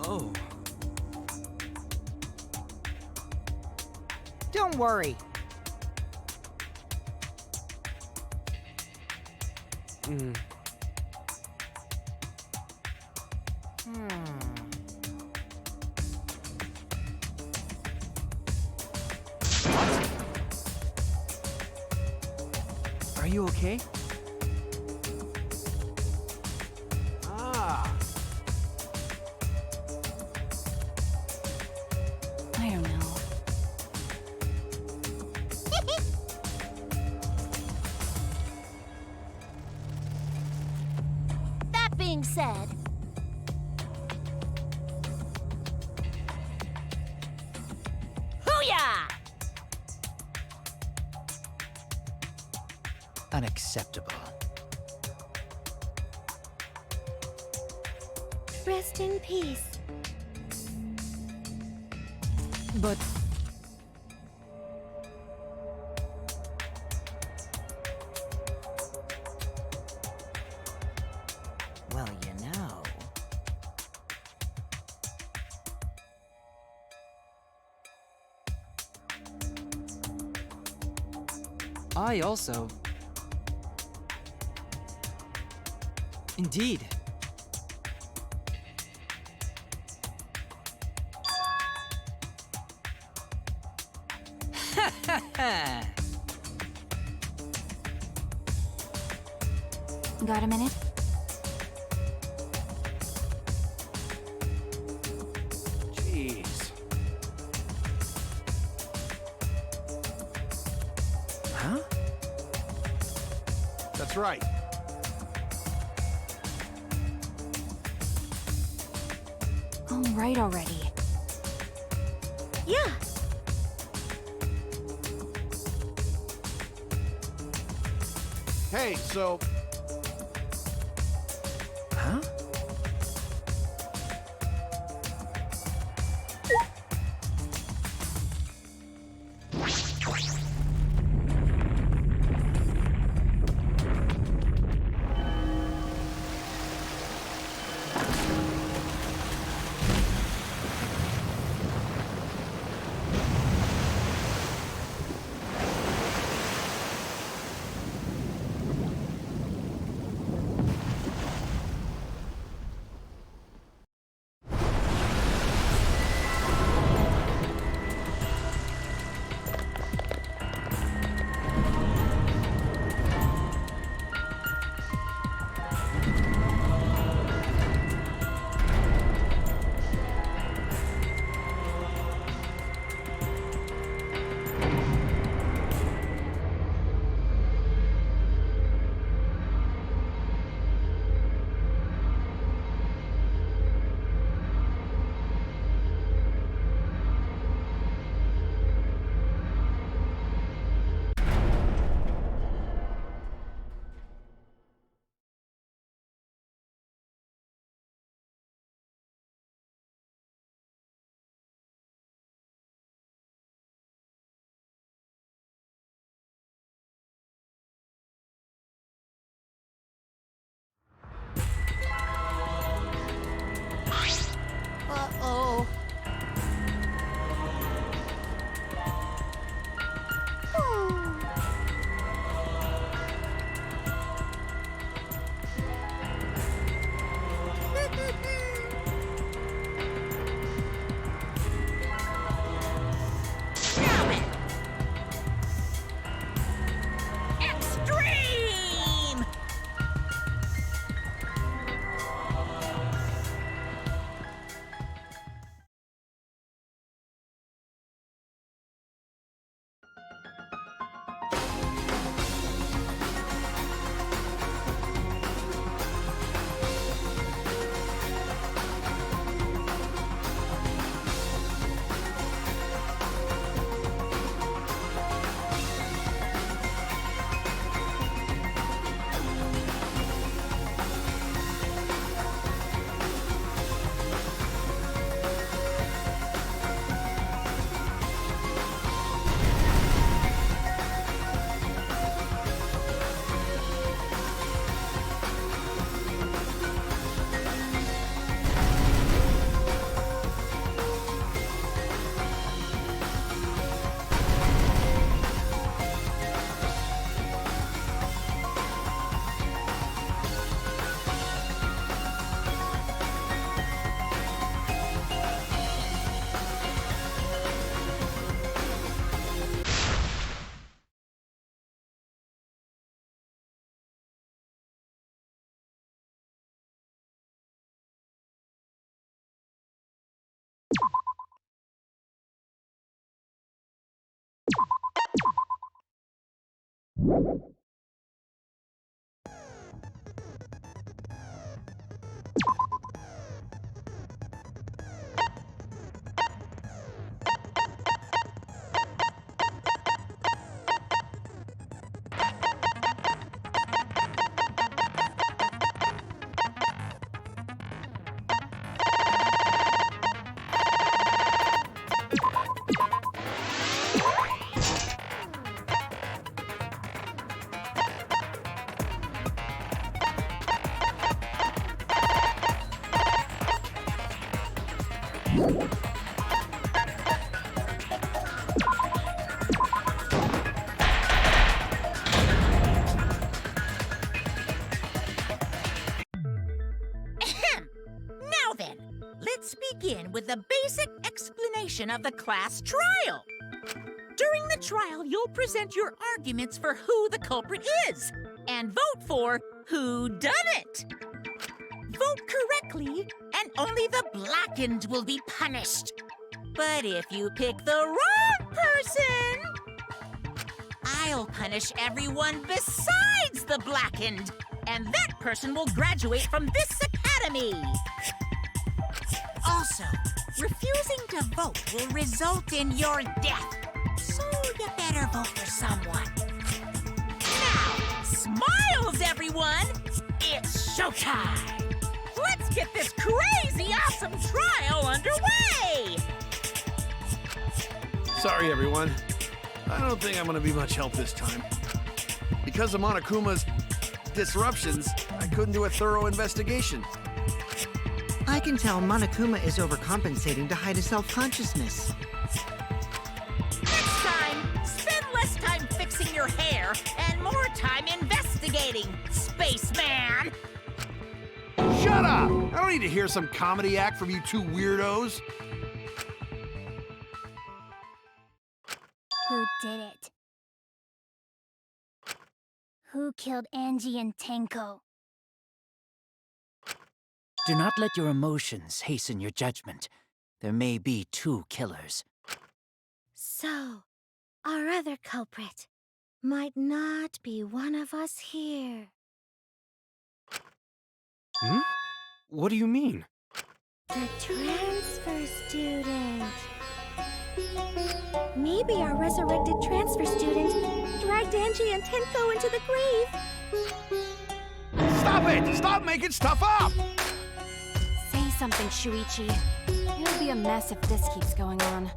Oh. Don't worry. Hmm. Are you okay? Ah. I don't know. That being said, hoo-yah! Unacceptable. Rest in peace. But... Well, you know... I also... Indeed. Got a minute? Jeez. Huh? That's right. All right already. Yeah. Hey, so Huh? Now then, let's begin with a basic explanation of the class trial. During the trial, you'll present your arguments for who the culprit is and vote for who done it. Vote correctly, and only the blackened will be punished. But if you pick the wrong person, I'll punish everyone besides the blackened, and that person will graduate from this academy. Also, refusing to vote will result in your death, so you better vote for someone. Now, smiles, everyone! It's showtime! Let's get this crazy awesome trial underway! Sorry, everyone. I don't think I'm gonna be much help this time. Because of Monokuma's disruptions, I couldn't do a thorough investigation. I can tell Monokuma is overcompensating to hide his self-consciousness. Next time, spend less time fixing your hair and more time investigating, spaceman! Shut up! I don't need to hear some comedy act from you two weirdos. Who did it? Who killed Angie and Tenko? Do not let your emotions hasten your judgment. There may be two killers. So, our other culprit might not be one of us here. Hmm? What do you mean? The transfer student. Maybe our resurrected transfer student dragged Angie and Tenko into the grave. Stop it! Stop making stuff up! Say something, Shuichi. It'll be a mess if this keeps going on.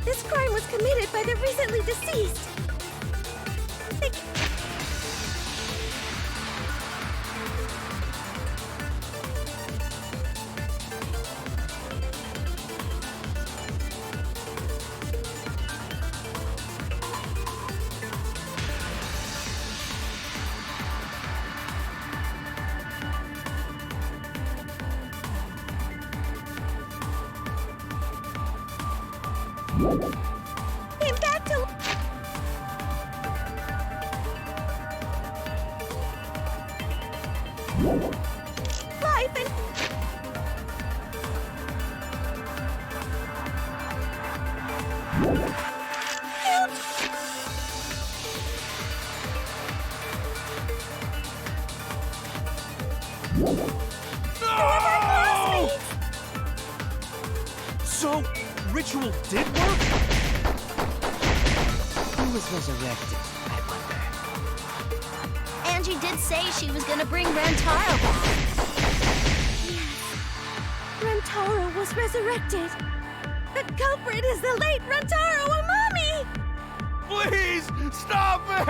This crime was committed by the recently deceased. Came back to life and No! So, ritual did work? Who was resurrected, I wonder? Angie did say she was gonna bring Rantaro back. Yes, Rantaro was resurrected. The culprit is the late Rantaro Amami! Please, stop it!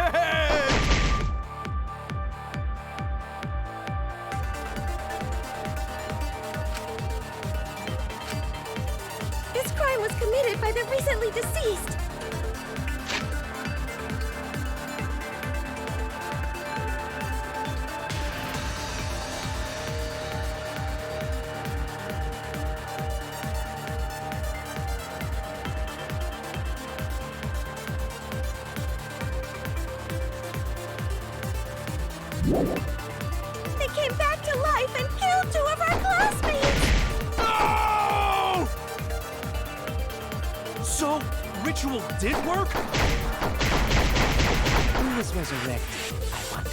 This crime was committed by the recently deceased. They came back to life and killed 2 of our classmates! No! So, ritual did work? Who was resurrected, I wonder?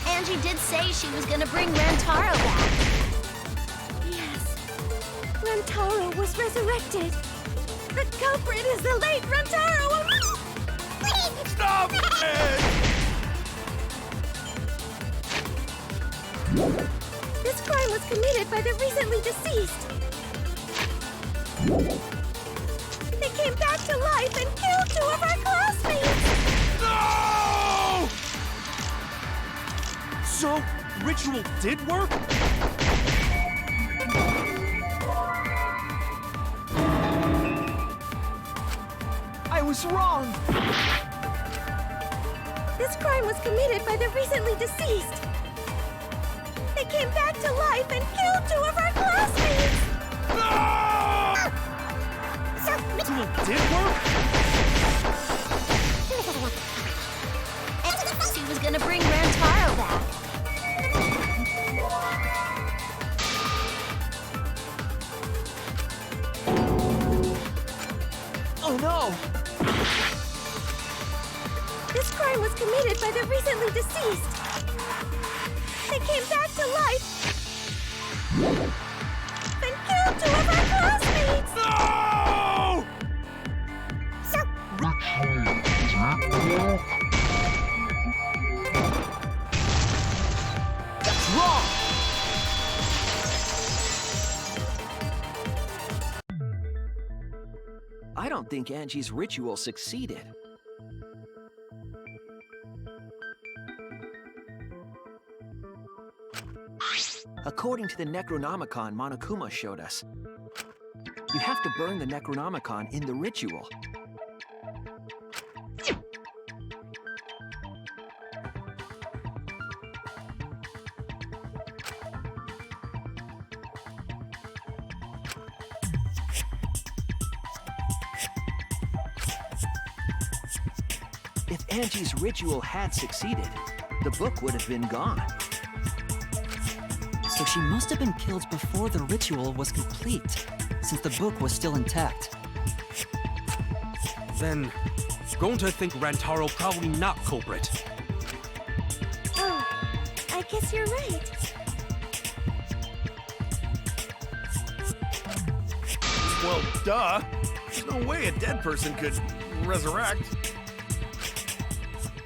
Angie did say she was gonna bring Rantaro back. Yes. Rantaro was resurrected. The culprit is the late Rantaro! Stop it! This crime was committed by the recently deceased. They came back to life and killed 2 of our classmates! No! So, ritual did work? I was wrong! This crime was committed by the recently deceased. They came back to life and killed 2 of our classmates! No! Ritual did work? She was gonna bring Rantaro back. Oh no! This crime was committed by the recently deceased. They came back to life and killed 2 of our classmates! No! That's wrong! I don't think Angie's ritual succeeded. According to the Necronomicon Monokuma showed us, you have to burn the Necronomicon in the ritual. If Angie's ritual had succeeded, the book would have been gone. So she must have been killed before the ritual was complete, since the book was still intact. Then, don't I think Rantaro probably not culprit? Oh, I guess you're right. Well, duh. There's no way a dead person could resurrect.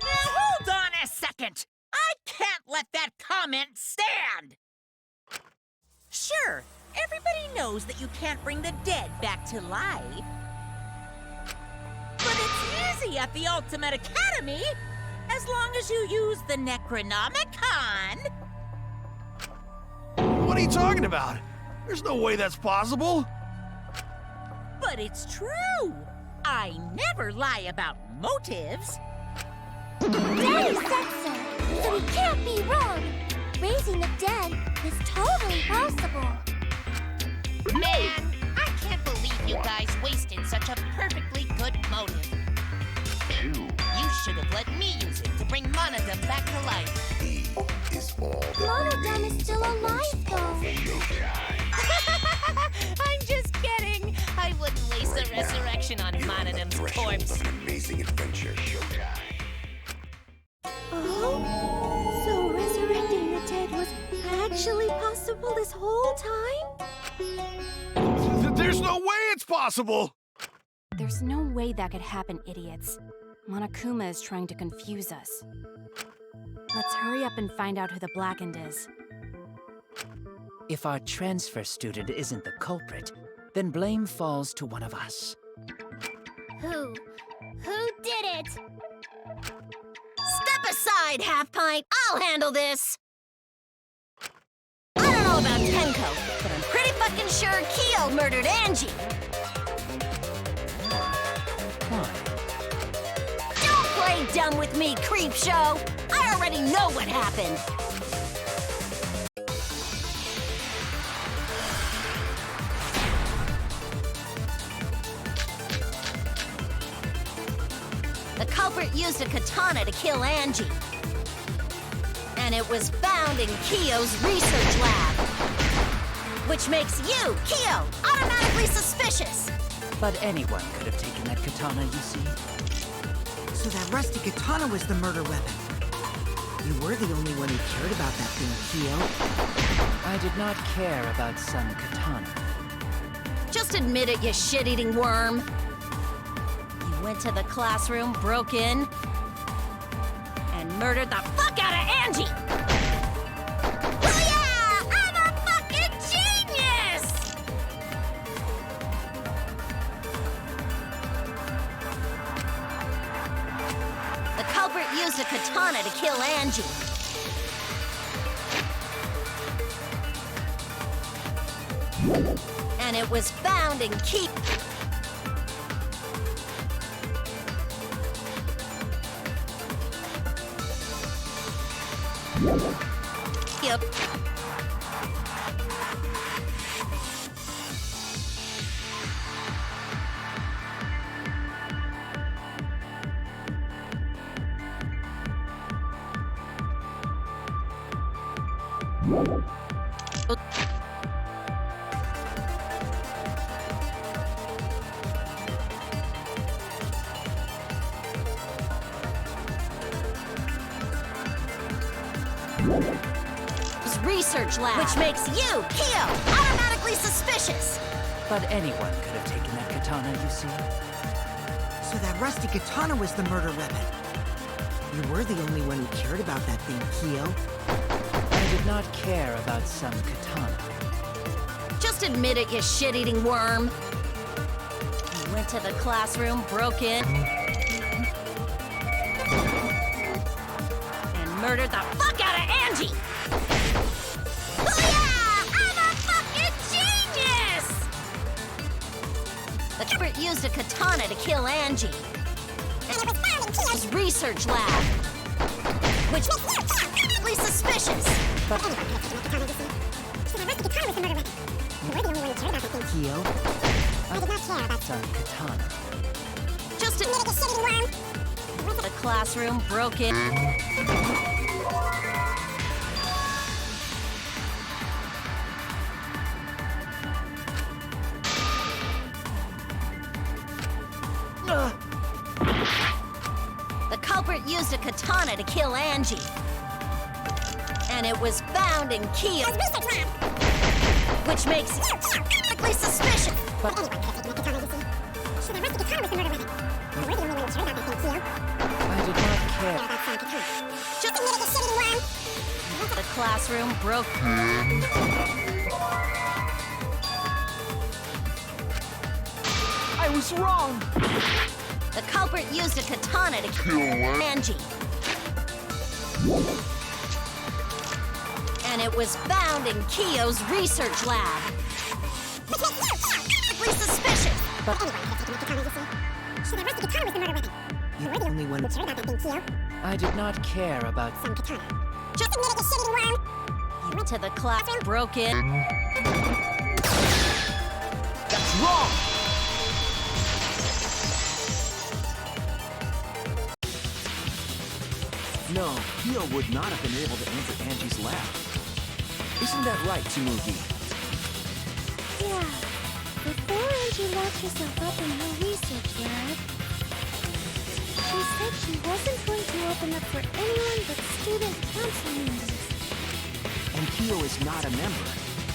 Now hold on a second! I can't let that comment stand! Sure, everybody knows that you can't bring the dead back to life. But it's easy at the Ultimate Academy, as long as you use the Necronomicon. What are you talking about? There's no way that's possible. But it's true. I never lie about motives. Daddy said so, so he can't be wrong. Raising the dead is totally possible. Man, I can't believe you guys wasted such a perfectly good motive. You should have let me use it to bring Monodum back to life. Monodum is still alive, though. I'm just kidding. I wouldn't waste a resurrection on Monodum's corpse. Oh? So resurrecting the dead was actually possible this whole time? There's no way it's possible! There's no way that could happen, idiots. Monokuma is trying to confuse us. Let's hurry up and find out who the Blackened is. If our transfer student isn't the culprit, then blame falls to one of us. Who? Who did it? Step aside, Half-Pint! I'll handle this! I don't know about Tenko, but I'm pretty fucking sure Kyo murdered Angie! Why? Don't play dumb with me, Creepshow! I already know what happened! The culprit used a katana to kill Angie. And it was found in Kiyo's research lab. Which makes you, Kiyo, automatically suspicious. But anyone could have taken that katana, you see. So that rusty katana was the murder weapon. You were the only one who cared about that thing, Kiyo. I did not care about some katana. Just admit it, you shit-eating worm. You went to the classroom, broke in, and murdered the fuck out of Angie! Oh yeah! I'm a fucking genius! The culprit used a katana to kill Angie. And it was found in Ki... Yep. Research lab, which makes you, Kiyo, automatically suspicious. But anyone could have taken that katana, you see. So that rusty katana was the murder weapon. You were the only one who cared about that thing, Kiyo. I did not care about some katana. Just admit it, you shit-eating worm. You went to the classroom, broke in, and murdered the fuck out of Angie! Oh yeah! I'm a fucking genius! The culprit used a katana to kill Angie. And it was found in Kiyo's research lab. Which makes you automatically suspicious. But Kiyo, I did not care about some katana. just admit it, you shitty worm! The classroom broke in. The culprit used a katana to kill Angie. And it was found in Kiyo's research lab. Which makes you automatically suspicious. But I did not care. Just admit it, you shitty worm! The classroom broke. I was wrong! The culprit used a katana to kill Angie. And it was found in Kiyo's research lab. Which makes you automatically suspicious. But So the rest of the katana was the murder weapon. you were the only one who cared about that thing, Kiyo. I did not care about Some katana. Just admit it, you shitty worm! You went to the classroom, broke in. That's wrong! No, Kiyo would not have been able to enter Angie's lab. Isn't that right, Tsumugi? Yeah. Before Angie locked herself up in her research lab, she said she wasn't going to open up for anyone but student council members. And Kiyo is not a member.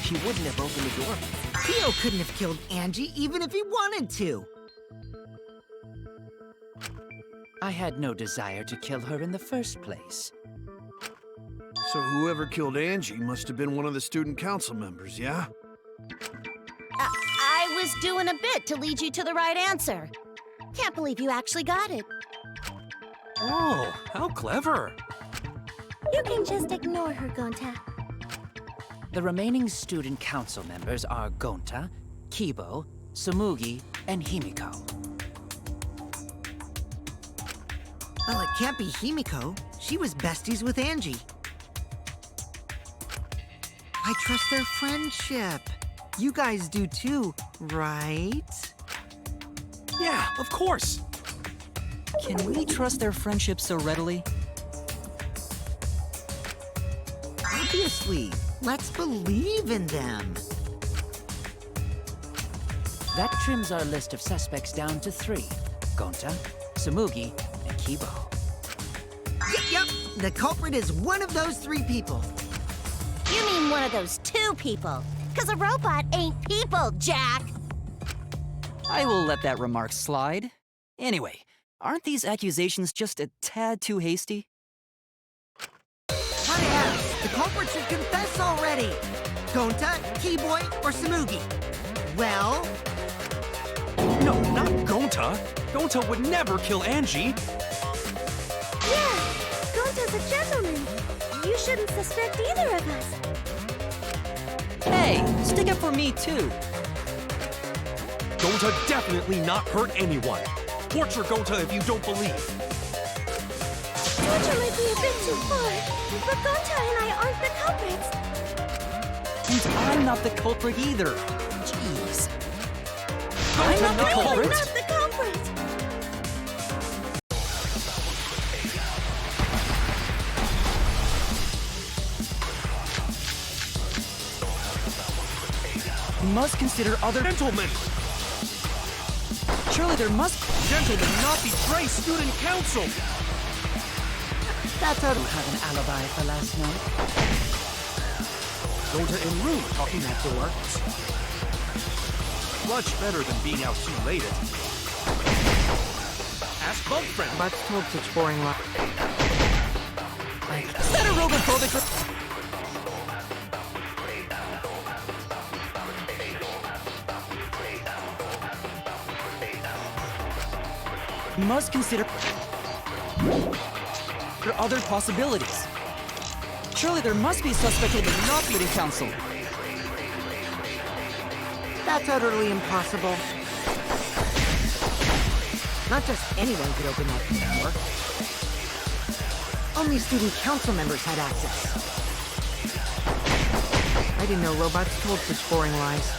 She wouldn't have opened the door. Kiyo couldn't have killed Angie even if he wanted to. I had no desire to kill her in the first place. So whoever killed Angie must have been one of the student council members, yeah? I was doing a bit to lead you to the right answer. Can't believe you actually got it. Oh, how clever. You can just ignore her, Gonta. The remaining student council members are Gonta, Kibo, Tsumugi, and Himiko. Well, it can't be Himiko. She was besties with Angie. I trust their friendship. You guys do too, right? Yeah, of course. Can we trust their friendship so readily? Obviously. Let's believe in them. That trims our list of suspects down to 3. Gonta, Samugi, and Kibo. Yep. The culprit is one of those 3 people. You mean one of those 2 people? 'Cause a robot ain't people, Jack! I will let that remark slide. Anyway, aren't these accusations just a tad too hasty? Hot ass! The culprit should confess already! Gonta, Keyboy, or Samugi? Well... No, not Gonta. Gonta would never kill Angie. Yeah, Gonta's a gentleman. You shouldn't suspect either of us. Hey, stick up for me too. Gonta definitely not hurt anyone. Torture Gonta if you don't believe. Torture might be a bit too far, but Gonta and I aren't the culprits. And I'm not the culprit either. Jeez. I'm not the culprit. Not the culprit. Must consider other... Gentlemen! Surely there must... Gentlemen, not betray student council! That's a... You have an alibi for last night? Gonta in room talking at door. Much better than being out too late. Ask bug friend. But's told such boring luck. Is that a robophobic... Must consider other possibilities. Surely there must be a suspect who would not be in council. That's utterly impossible. Not just anyone could open that door. Only student council members had access. I didn't know robots told such boring lies.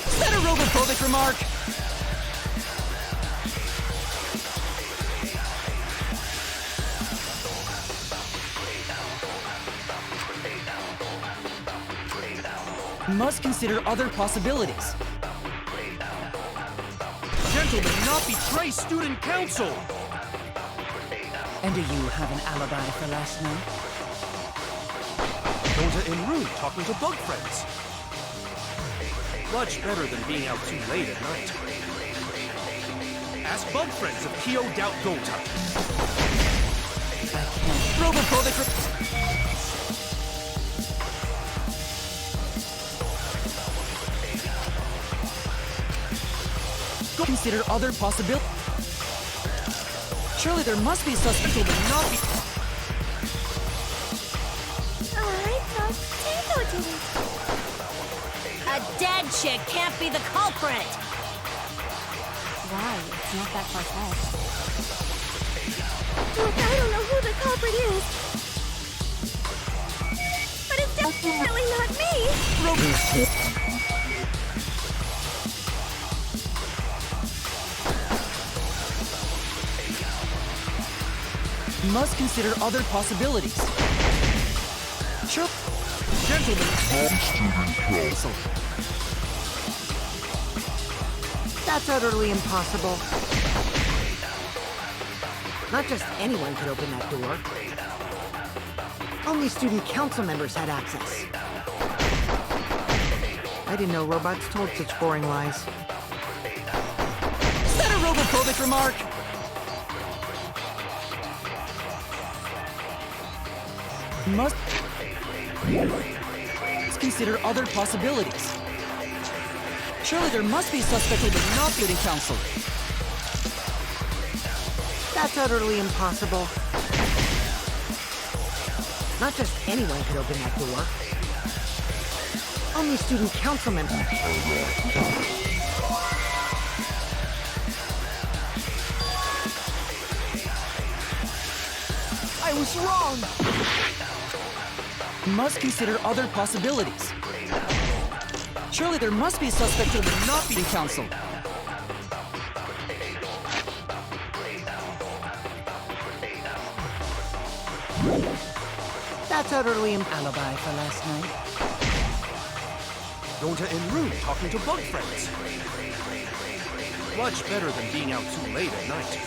Is that a robophobic remark? Must consider other possibilities. Gentlemen, not betray student council! And do you have an alibi for last night? Gonta in room talking to bug friends. Much better than being out too late at night. Ask bug friends if Kyo doubt Gonta. Robophobic... Consider other possibilities. Surely there must be a suspect who would not be... I thought Tango did it. A dead chick can't be the culprit! Why? It's not that far-fetched. Look, I don't know who the culprit is. But it's definitely not me. Must consider other possibilities. Sure. Gentlemen, Council. That's utterly impossible. Not just anyone could open that door. Only student council members had access. I didn't know robots told such boring lies. Is that a robophobic remark? Must consider other possibilities. Surely there must be a suspect who would not be in council. That's utterly impossible. Not just anyone could open that door. Only student council members. I was wrong! Must consider other possibilities. Surely there must be a suspect who would not be in council. a totally Alibi for last night? Gonta in room talking to bug friends. Much better than being out too late at night.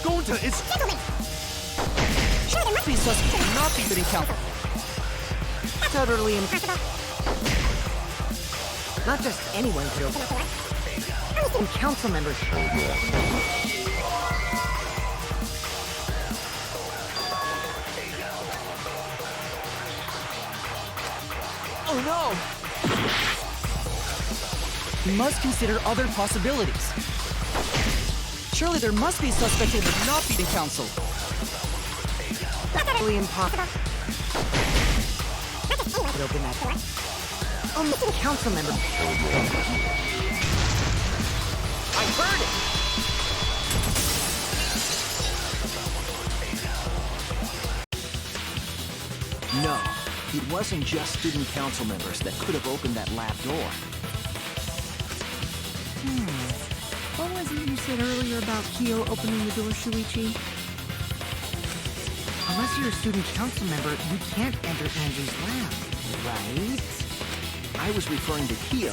Gonta is... Please suspect not be fitting count. totally Not just anyone could open up. Some council members. Oh no! We must consider other possibilities. Surely there must be a suspect who would not be in council. Totally impossible. Could open that door. Oh, council member. I heard it! No, it wasn't just student council members that could have opened that lab door. What was it you said earlier about Kyo opening the door, Shuichi? Unless you're a student council member, you can't enter Angie's lab, right? I was referring to Kyo.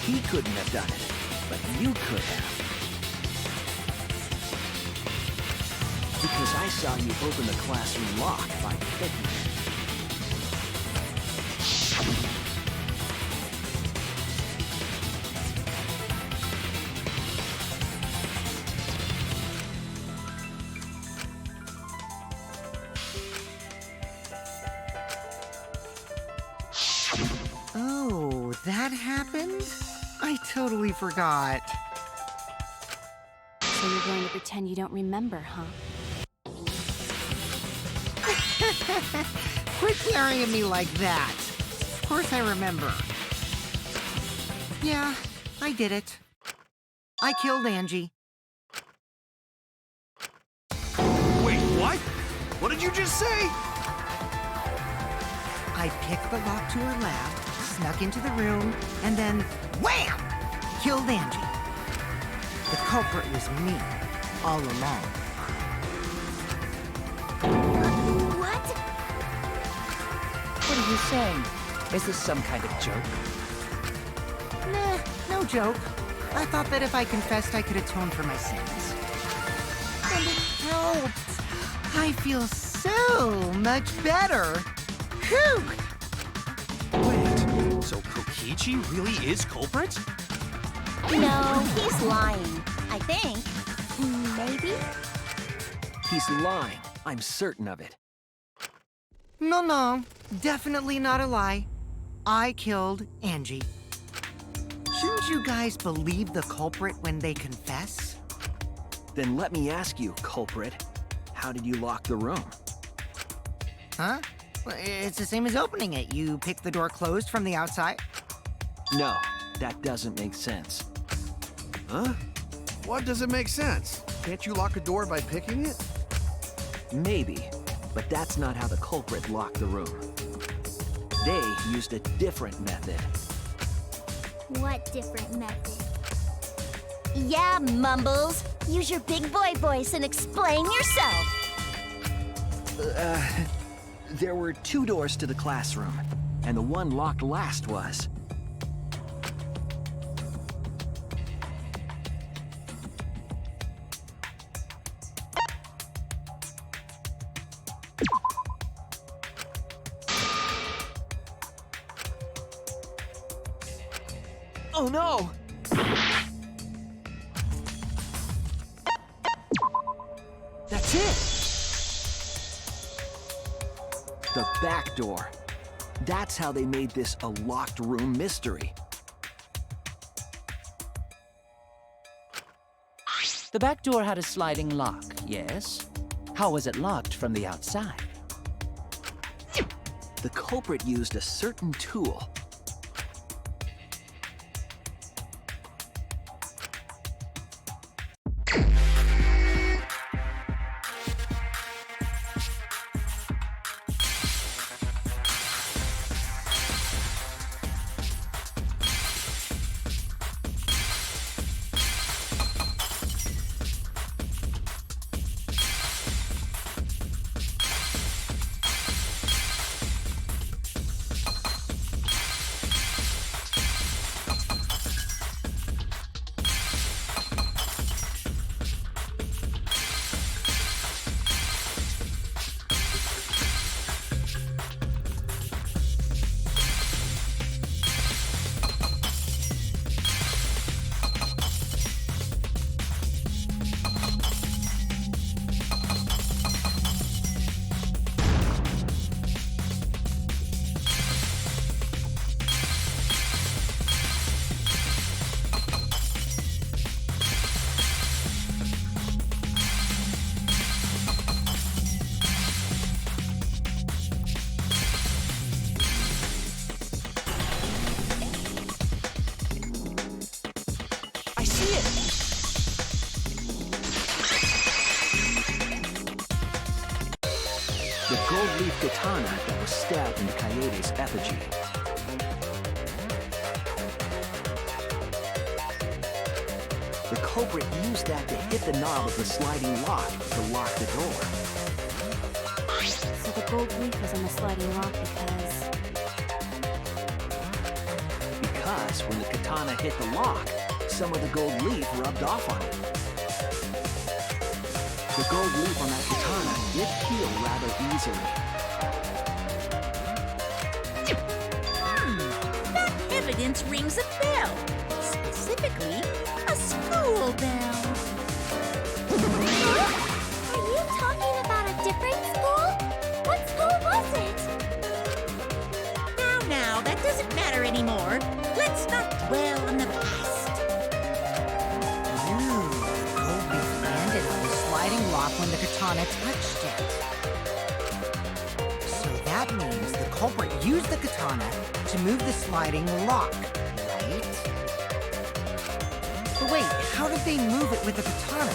He couldn't have done it, but you could have. Because I saw you open the classroom lock by picking it. Oh, that happened? I totally forgot. So you're going to pretend you don't remember, huh? Quit staring at me like that. Of course I remember. Yeah, I did it. I killed Angie. Wait, what? What did you just say? I picked the lock to her lab, snuck into the room, and then wham! Killed Angie. The culprit was me, all along. What? What are you saying? Is this some kind of joke? Nah, no joke. I thought that if I confessed, I could atone for my sins. And it helped. I feel so much better. Whew! Wait, so Kokichi really is culprit? No, he's lying. I think. Maybe? He's lying. I'm certain of it. No, definitely not a lie. I killed Angie. Shouldn't you guys believe the culprit when they confess? Then let me ask you, culprit. How did you lock the room? Huh? Well, it's the same as opening it. You pick the door closed from the outside. No, that doesn't make sense. Huh? What doesn't make sense? Can't you lock a door by picking it? Maybe, but that's not how the culprit locked the room. They used a different method. What different method? Yeah, Mumbles. Use your big boy voice and explain yourself. There were 2 doors to the classroom, and the one locked last was. Oh no! That's it! The back door. That's how they made this a locked room mystery. The back door had a sliding lock, yes? How was it locked from the outside? The culprit used a certain tool. it. The gold leaf katana that was stabbed into Kaede's effigy. The culprit used that to hit the knob of the sliding lock to lock the door. So the gold leaf was on the sliding lock Because when the katana hit the lock, some of the gold leaf rubbed off on it. The gold leaf on that katana did heal rather easily. That evidence rings a bell. Specifically, a school bell. Huh? Are you talking about a different school? What school was it? Now, that doesn't matter anymore. Let's not dwell on the past. Ooh, the gold leaf landed on the sliding lock when the katana touched it. So that means the culprit used the katana to move the sliding lock, right? But wait, how did they move it with the katana?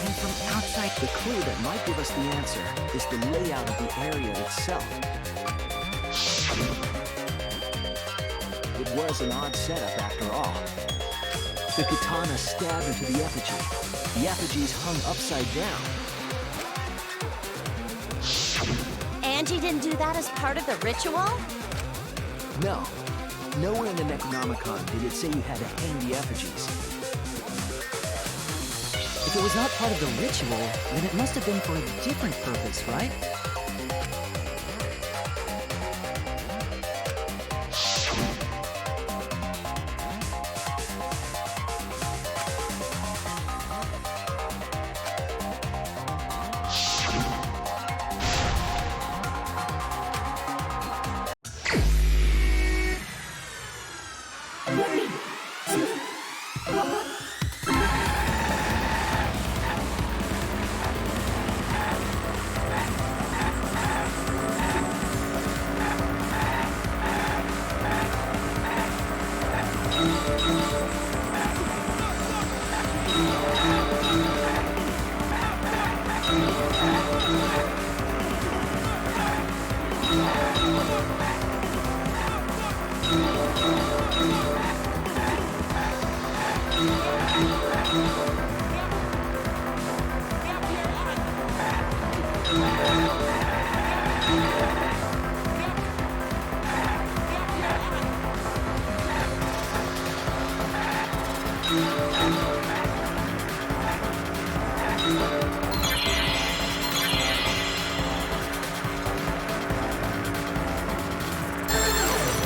And from outside... The clue that might give us the answer is the layout of the area itself. It was an odd setup after all. The katana stabbed into the effigy. The effigies hung upside down. Angie didn't do that as part of the ritual? No. Nowhere in the Necronomicon did it say you had to hang the effigies. If it was not part of the ritual, then it must have been for a different purpose, right?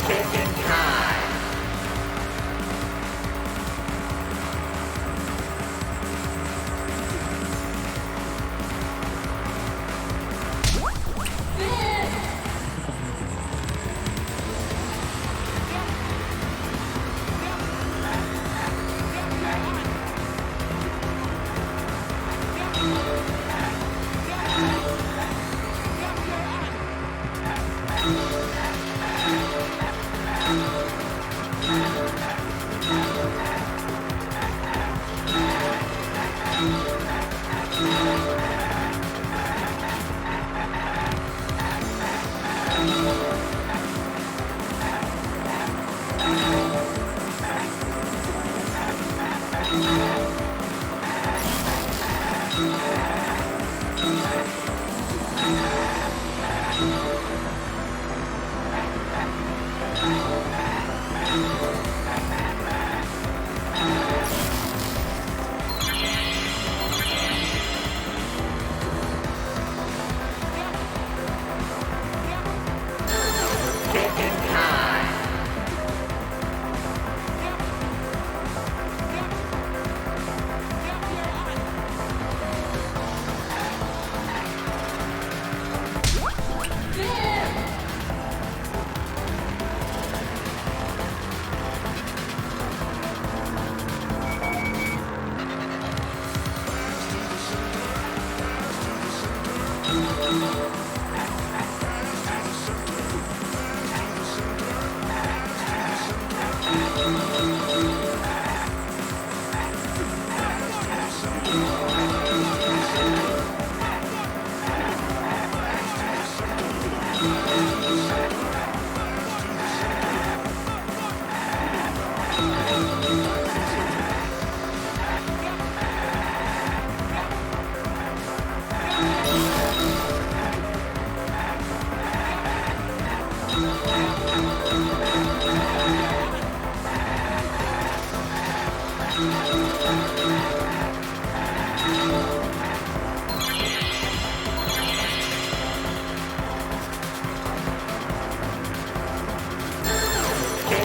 Kicking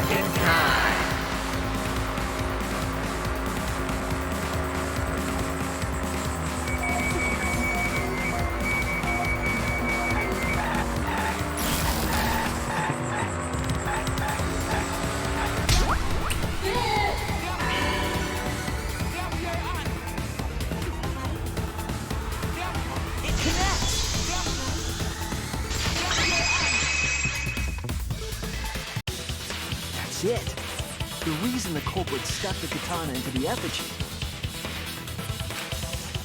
second time. That's it. The reason the culprit stuck the katana into the effigy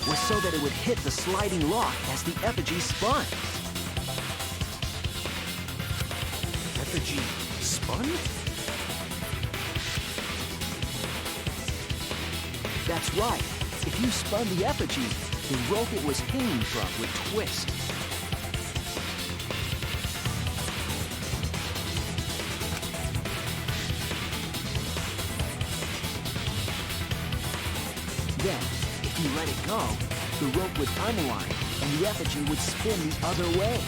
was so that it would hit the sliding lock as the effigy spun. Effigy spun? That's right. If you spun the effigy, the rope it was hanging from would twist. Then, if you let it go, the rope would unwind and the effigy would spin the other way.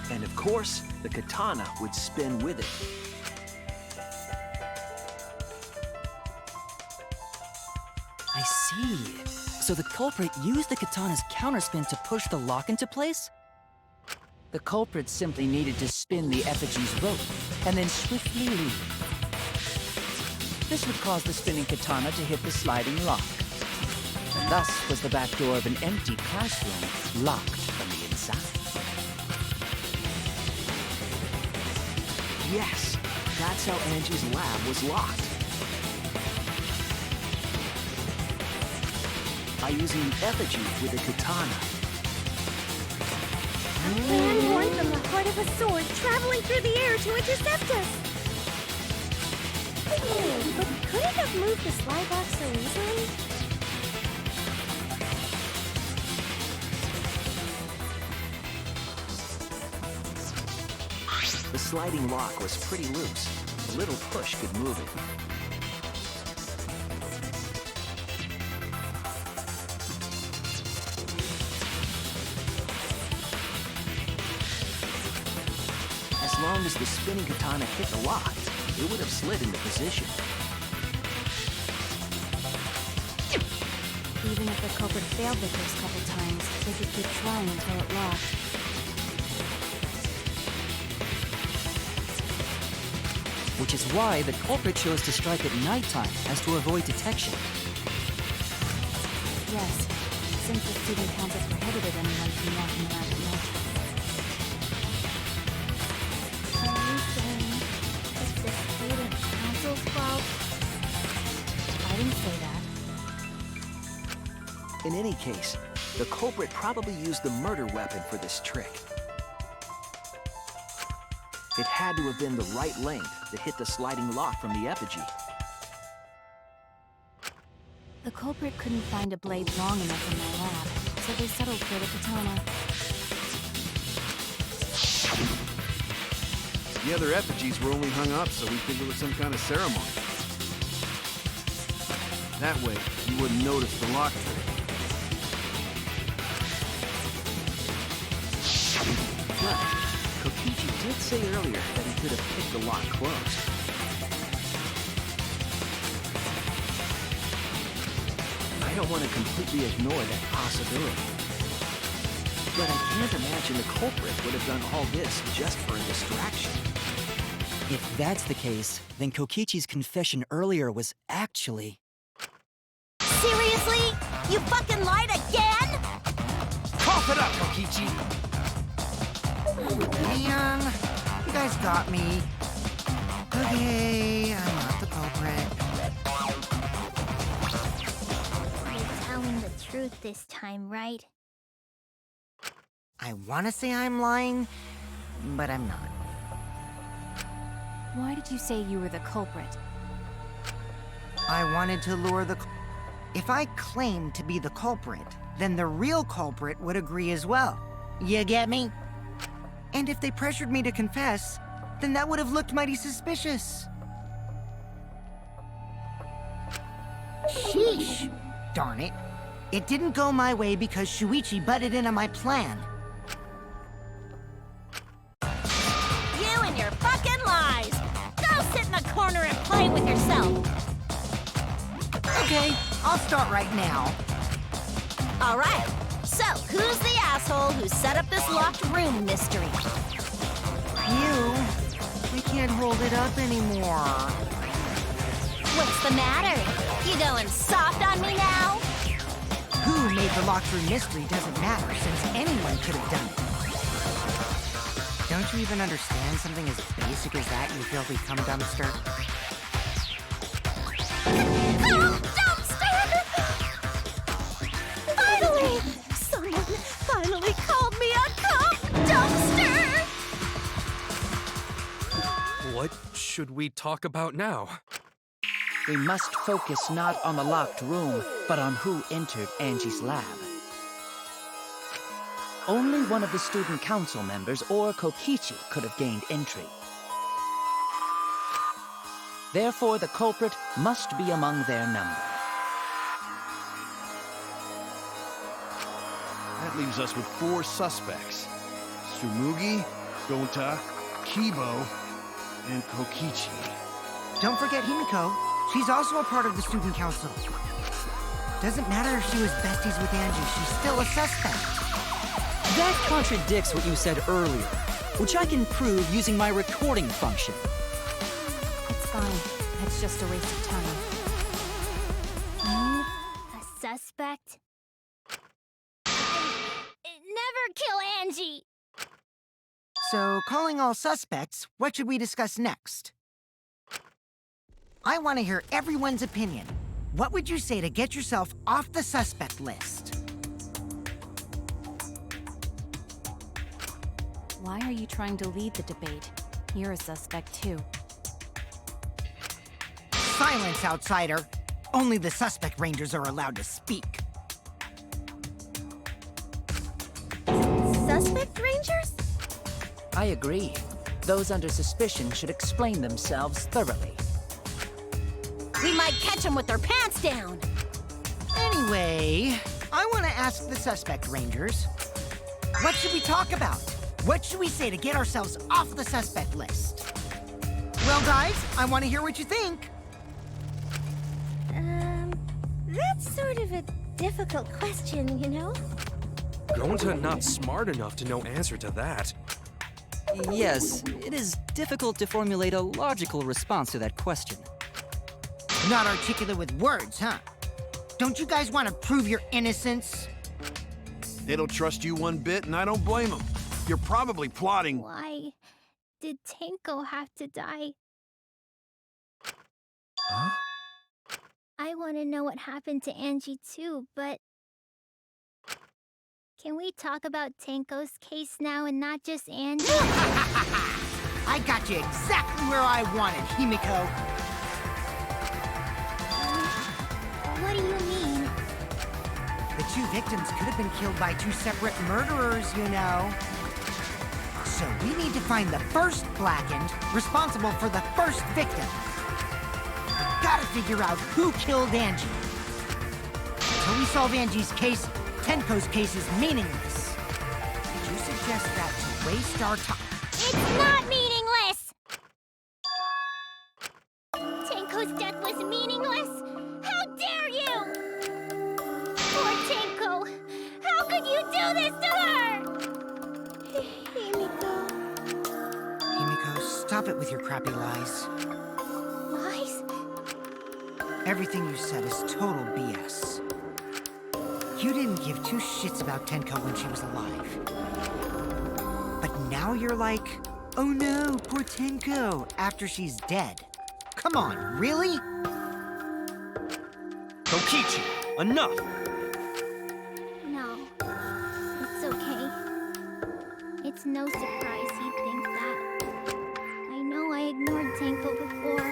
And of course, the katana would spin with it. I see. So the culprit used the katana's counterspin to push the lock into place? The culprit simply needed to spin the effigy's rope and then swiftly leave. This would cause the spinning katana to hit the sliding lock. And thus was the back door of an empty classroom locked from the inside. Yes, that's how Angie's lab was locked. By using the effigy with a katana. A man born from the heart of a sword traveling through the air to intercept us! But could it have moved the slide lock so easily? The sliding lock was pretty loose. A little push could move it. As long as the spinning katana hit the lock, it would have slid into position. Even if the culprit failed the first couple times, they could keep trying until it locked. Which is why the culprit chose to strike at nighttime as to avoid detection. Yes, since the student council prohibited anyone from walking around at night. Are you saying it's the student council's fault? I didn't say that. In any case, the culprit probably used the murder weapon for this trick. It had to have been the right length to hit the sliding lock from the effigy. The culprit couldn't find a blade long enough in my lab, so they settled for the katana. The other effigies were only hung up so we think it was some kind of ceremony. That way, you wouldn't notice the lock trick. But Kokichi did say earlier that he could have picked the lock closed. I don't want to completely ignore that possibility. But I can't imagine the culprit would have done all this just for a distraction. If that's the case, then Kokichi's confession earlier was actually... Seriously? You fucking lied again? Cough it up, Kokichi! Man, you guys got me. Okay, I'm not the culprit. You're telling the truth this time, right? I want to say I'm lying, but I'm not. Why did you say you were the culprit? I wanted to lure the... If I claimed to be the culprit, then the real culprit would agree as well. You get me? And if they pressured me to confess, then that would have looked mighty suspicious. Sheesh! Darn it. It didn't go my way because Shuichi butted in on my plan. You and your fucking lies! Go sit in the corner! corner and play with yourself. Okay, I'll start right now. All right. So, who's the asshole who set up this locked room mystery? You. We can't hold it up anymore. What's the matter? You going soft on me now? Who made the locked room mystery doesn't matter, since anyone could have done it. Don't you even understand something as basic as that, you filthy cum dumpster? Finally! Someone finally called me a cum dumpster! What should we talk about now? We must focus not on the locked room, but on who entered Angie's lab. Only one of the student council members or Kokichi could have gained entry. Therefore, the culprit must be among their number. That leaves us with 4 suspects. Tsumugi, Gonta, Kibo, and Kokichi. Don't forget Himiko. She's also a part of the student council. Doesn't matter if she was besties with Angie, she's still a suspect. That contradicts what you said earlier, which I can prove using my recording function. It's fine. It's just a waste of time. You, a suspect? Never kill Angie! So, calling all suspects, what should we discuss next? I want to hear everyone's opinion. What would you say to get yourself off the suspect list? Why are you trying to lead the debate? You're a suspect too. Silence, outsider. Only the suspect rangers are allowed to speak. Suspect rangers? I agree. Those under suspicion should explain themselves thoroughly. We might catch them with their pants down. Anyway, I want to ask the suspect rangers, what should we talk about? What should we say to get ourselves off the suspect list? Well, guys, I want to hear what you think. That's sort of a difficult question, you know? Gonta not smart enough to know answer to that. Yes, it is difficult to formulate a logical response to that question. Not articulate with words, huh? Don't you guys want to prove your innocence? They don't trust you one bit, and I don't blame them. You're probably plotting. Why did Tenko have to die? Huh? I want to know what happened to Angie too, but... Can we talk about Tenko's case now and not just Angie? I got you exactly where I wanted, Himiko. What do you mean? The 2 victims could have been killed by 2 separate murderers, you know. So we need to find the first Blackened responsible for the first victim. Gotta figure out who killed Angie. Until we solve Angie's case, Tenko's case is meaningless. Did you suggest that to waste our time? It's not meaningless! Tenko's death was meaningless? How dare you! Poor Tenko! How could you do this to her? Himiko. Himiko, stop it with your crappy lies. Lies? Everything you said is total BS. You didn't give 2 shits about Tenko when she was alive. But now you're like, oh no, poor Tenko, after she's dead. Come on, really? Kokichi, enough! No. It's okay. It's no surprise he'd think that. I know I ignored Tenko before.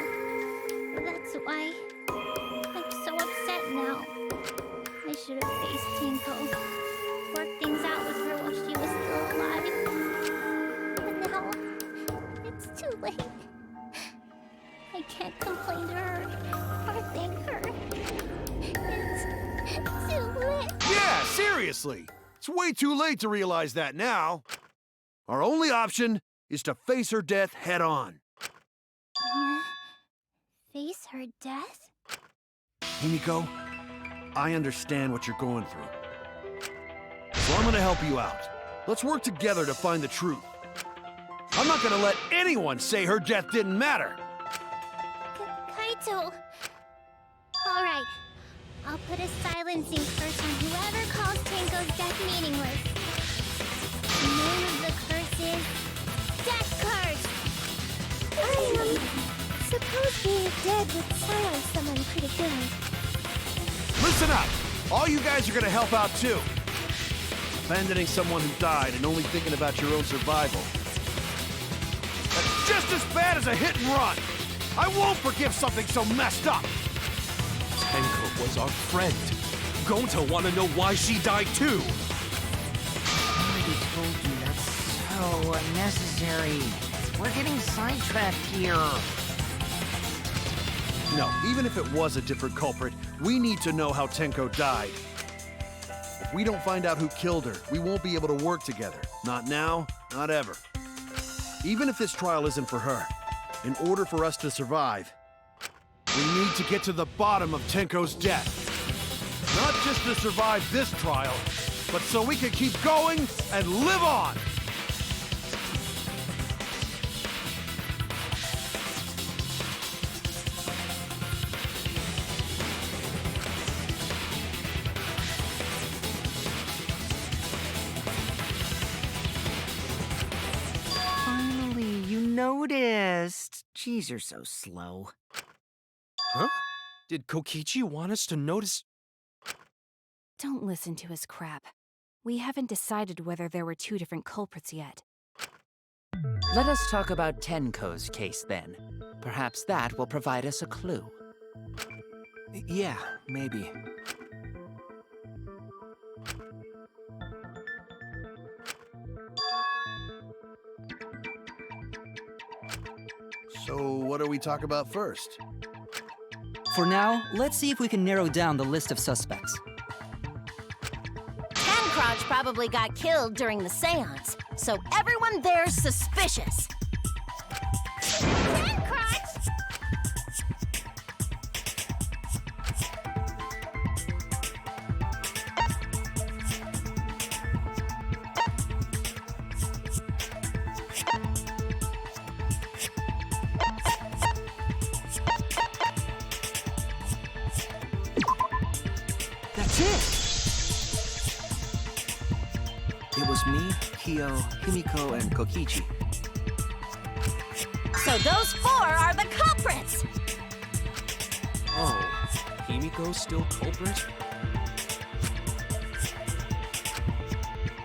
That's why I'm so upset now. I should have faced Tenko. Worked things out with her while she was still alive. But now, it's too late. I can't complain to her or thank her. It's too late. Yeah, seriously. It's way too late to realize that now. Our only option is to face her death head on. face her death? Himiko, I understand what you're going through. So I'm gonna help you out. Let's work together to find the truth. I'm not gonna let anyone say her death didn't matter. Kaito. Alright. I'll put a silencing curse on whoever calls Tenko's death meaningless. The name of the curse is Death Curse! Suppose being dead would silence someone pretty good. Listen up! All you guys are gonna help out too. Abandoning someone who died and only thinking about your own survival. That's just as bad as a hit and run! I won't forgive something so messed up! Tenko was our friend. Gonta wanna know why she died too. I already told you that's so unnecessary. We're getting sidetracked here. No, even if it was a different culprit, we need to know how Tenko died. If we don't find out who killed her, we won't be able to work together. Not now, not ever. Even if this trial isn't for her, in order for us to survive, we need to get to the bottom of Tenko's death. Not just to survive this trial, but so we can keep going and live on! Finally, you noticed. Jeez, you're so slow. Huh? Did Kokichi want us to notice? Don't listen to his crap. We haven't decided whether there were two different culprits yet. Let us talk about Tenko's case then. Perhaps that will provide us a clue. Yeah, maybe. So, what do we talk about first? For now, let's see if we can narrow down the list of suspects. Tancrotch probably got killed during the seance, so everyone there's suspicious. Tancrotch! That's it! It was me, Kyo, Himiko, and Kokichi. So those four are the culprits! Oh, Himiko's still culprit?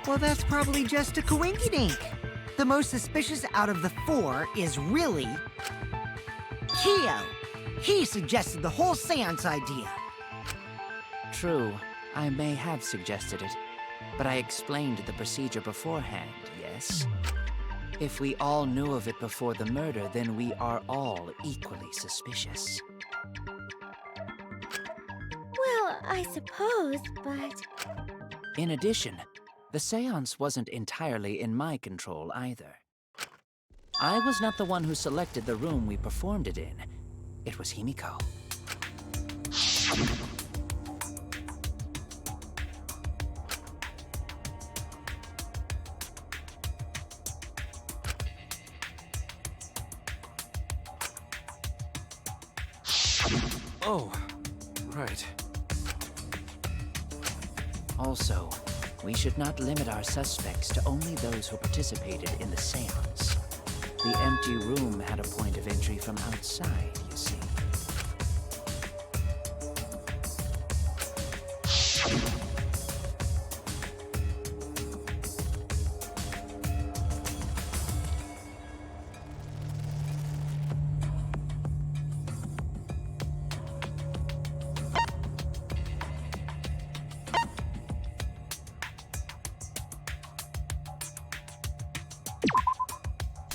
Well, that's probably just a coinkydink. The most suspicious out of the four is really Kyo. He suggested the whole seance idea. True, I may have suggested it, but I explained the procedure beforehand, yes? If we all knew of it before the murder, then we are all equally suspicious. Well, I suppose, but... In addition, the seance wasn't entirely in my control either. I was not the one who selected the room we performed it in. It was Himiko. Oh, right. Also, we should not limit our suspects to only those who participated in the seance. The empty room had a point of entry from outside, you see.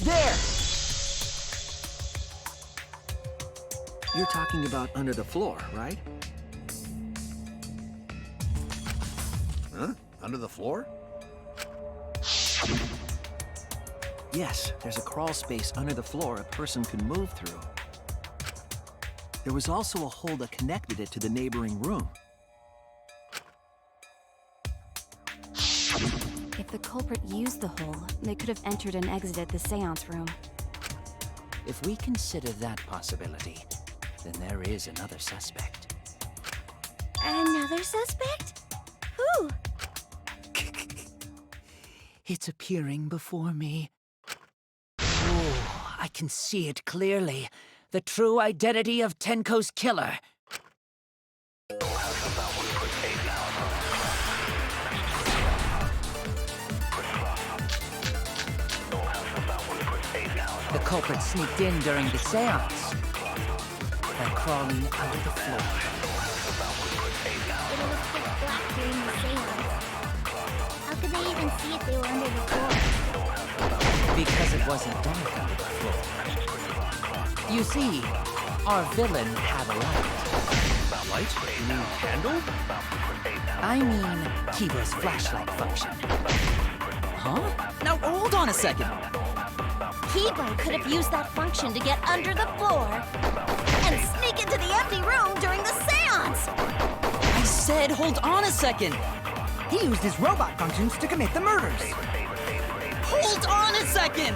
There! You're talking about under the floor, right? Huh? Under the floor? Yes, there's a crawl space under the floor a person can move through. There was also a hole that connected it to the neighboring room. If the culprit used the hole, they could have entered and exited the seance room. If we consider that possibility, then there is another suspect. Another suspect? Who? It's appearing before me. Oh, I can see it clearly. The true identity of Tenko's killer. The culprit sneaked in during the seance by crawling under the floor. It was pitch black during the seance. How could they even see if they were under the floor? Because it wasn't dark under the floor. You see, our villain had a light. Light? You mean candle? I mean, Kiba's flashlight function. Huh? Now hold on a second. Kibo could have used that function to get under the floor and sneak into the empty room during the seance. I said hold on a second. He used his robot functions to commit the murders. Hold on a second!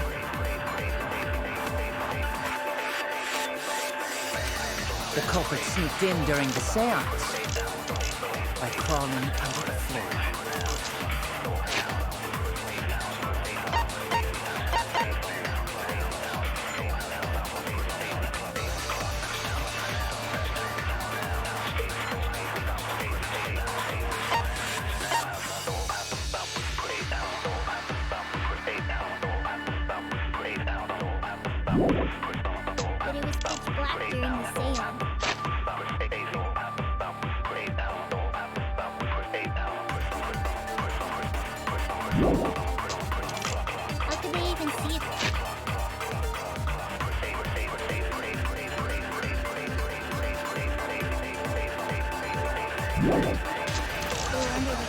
The culprit sneaked in during the seance by crawling under the floor. But it was pitch black during the seance. How could they even see it? They were under the...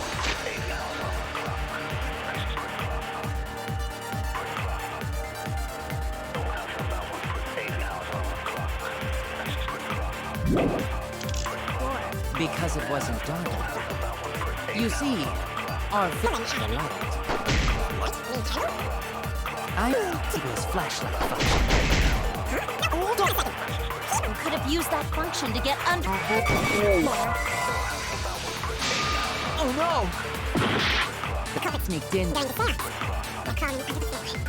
Because it wasn't dark enough. You see, our villain had a light. I see his flashlight function. Hold on. Kibo could have used that function to get under the floor. Oh no! The culprit sneaked in. During the seance. By crawling under the floor.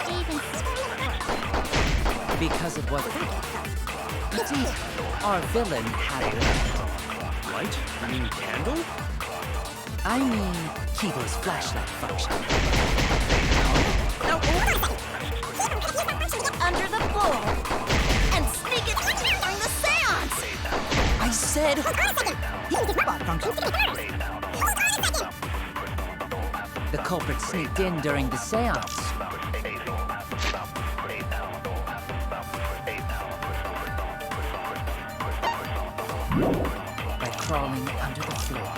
They even... Because it wasn't. You see, our villain had a light. Light? You mean candle? I mean, Kibo's flashlight function. Under the floor and sneak it during the seance. I said He used his robot functions to commit the murders. The culprit sneaked in during the seance by crawling under the floor.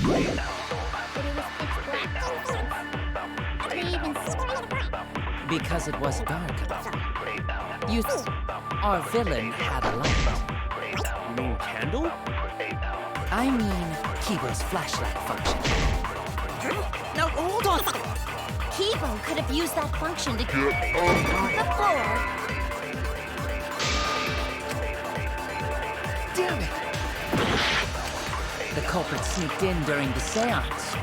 But it was pitch black during the seance. How could they even see? Because it was dark enough. You see, our villain had a light. You mean candle? I mean, Kibo's flashlight function. now hold on. Kibo could have used that function to get under the floor. Damn it! The culprit sneaked in during the seance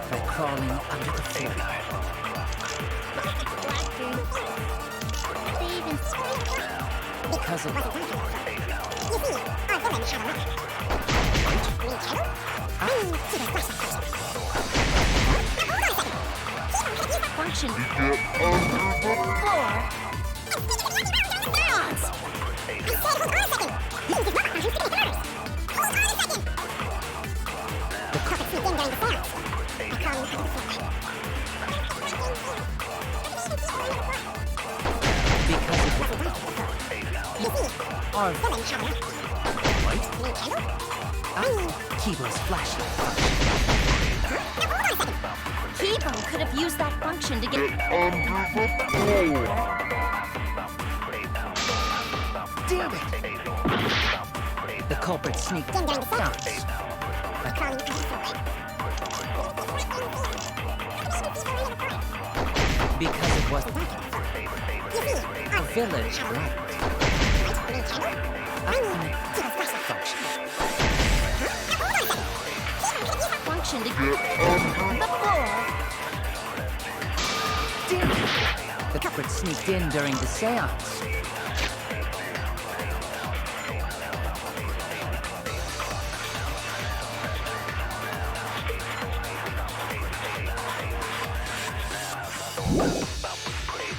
by crawling under the floor. Black during the seance. They even... Because of You see, our villain had a light. Light? Function. Floor. Neons. Our Kibo's flashlight function. Kibo could have used that function to get Damn it! The culprit sneaked out. Because it was a village, right? function to get the floor. Damn it! The culprit sneaked in during the seance.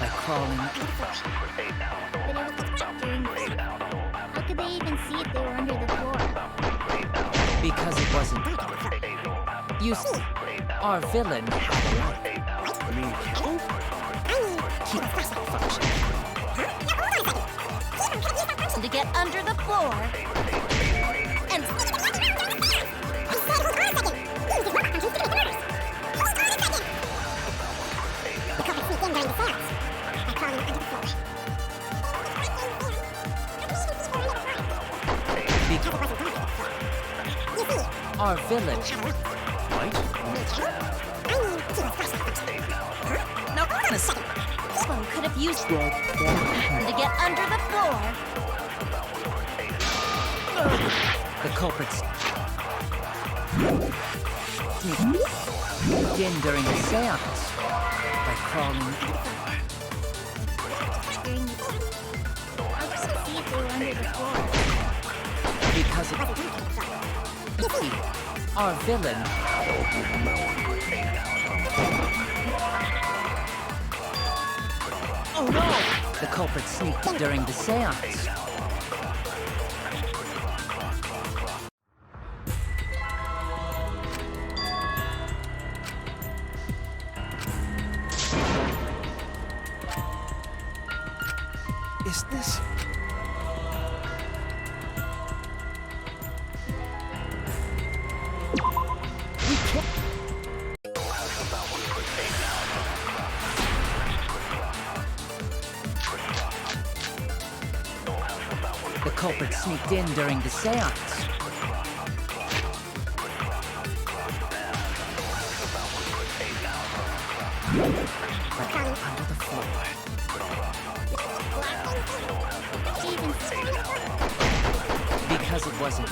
By crawling. How could they even see if they were under the floor? Because it wasn't. You see, our villain had a light. Keep function. To get under the floor. And our villain. Right? no, Kibo could have used to get under the floor. The culprits sneaked in during the seance by crawling. How could they see if they were under the floor? Because of our villain. Oh no! The culprit sneaked during the seance. Is this... The culprit sneaked in during the seance. But under the floor. Because it wasn't.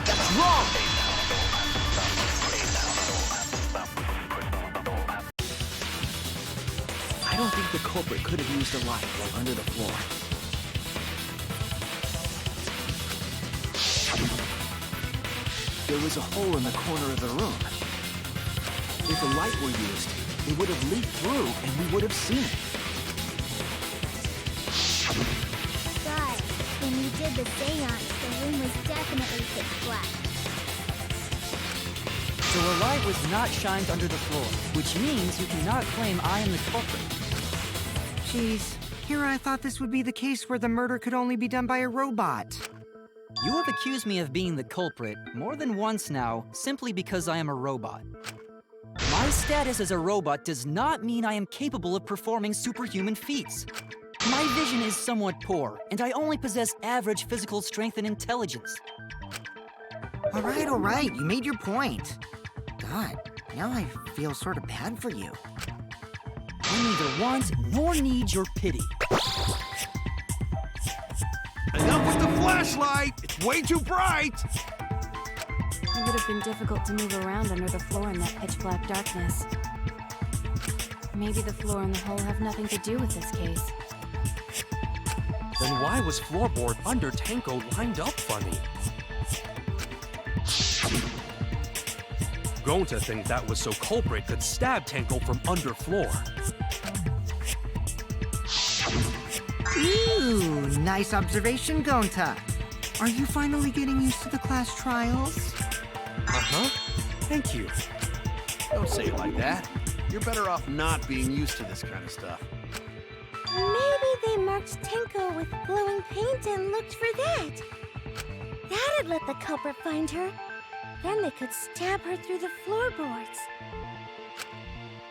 That's wrong! I don't think the culprit could have used a light while under the floor. There was a hole in the corner of the room. If a light were used, it would have leaked through and we would have seen it. But when you did the seance, the room was definitely pitch black. So a light was not shined under the floor, which means you cannot claim I am the culprit. Jeez, here I thought this would be the case where the murder could only be done by a robot. You have accused me of being the culprit more than once now, simply because I am a robot. My status as a robot does not mean I am capable of performing superhuman feats. My vision is somewhat poor, and I only possess average physical strength and intelligence. All right, you made your point. God, now I feel sort of bad for you. I neither want nor need your pity. Enough with the flashlight! It's way too bright! It would have been difficult to move around under the floor in that pitch-black darkness. Maybe the floor and the hole have nothing to do with this case. Then why was floorboard under Tenko lined up funny? Going to think that was so culprit could stab Tenko from underfloor. Ooh, nice observation, Gonta. Are you finally getting used to the class trials? Uh-huh. Thank you. Don't say it like that. You're better off not being used to this kind of stuff. Maybe they marked Tenko with glowing paint and looked for that. That'd let the culprit find her. Then they could stab her through the floorboards.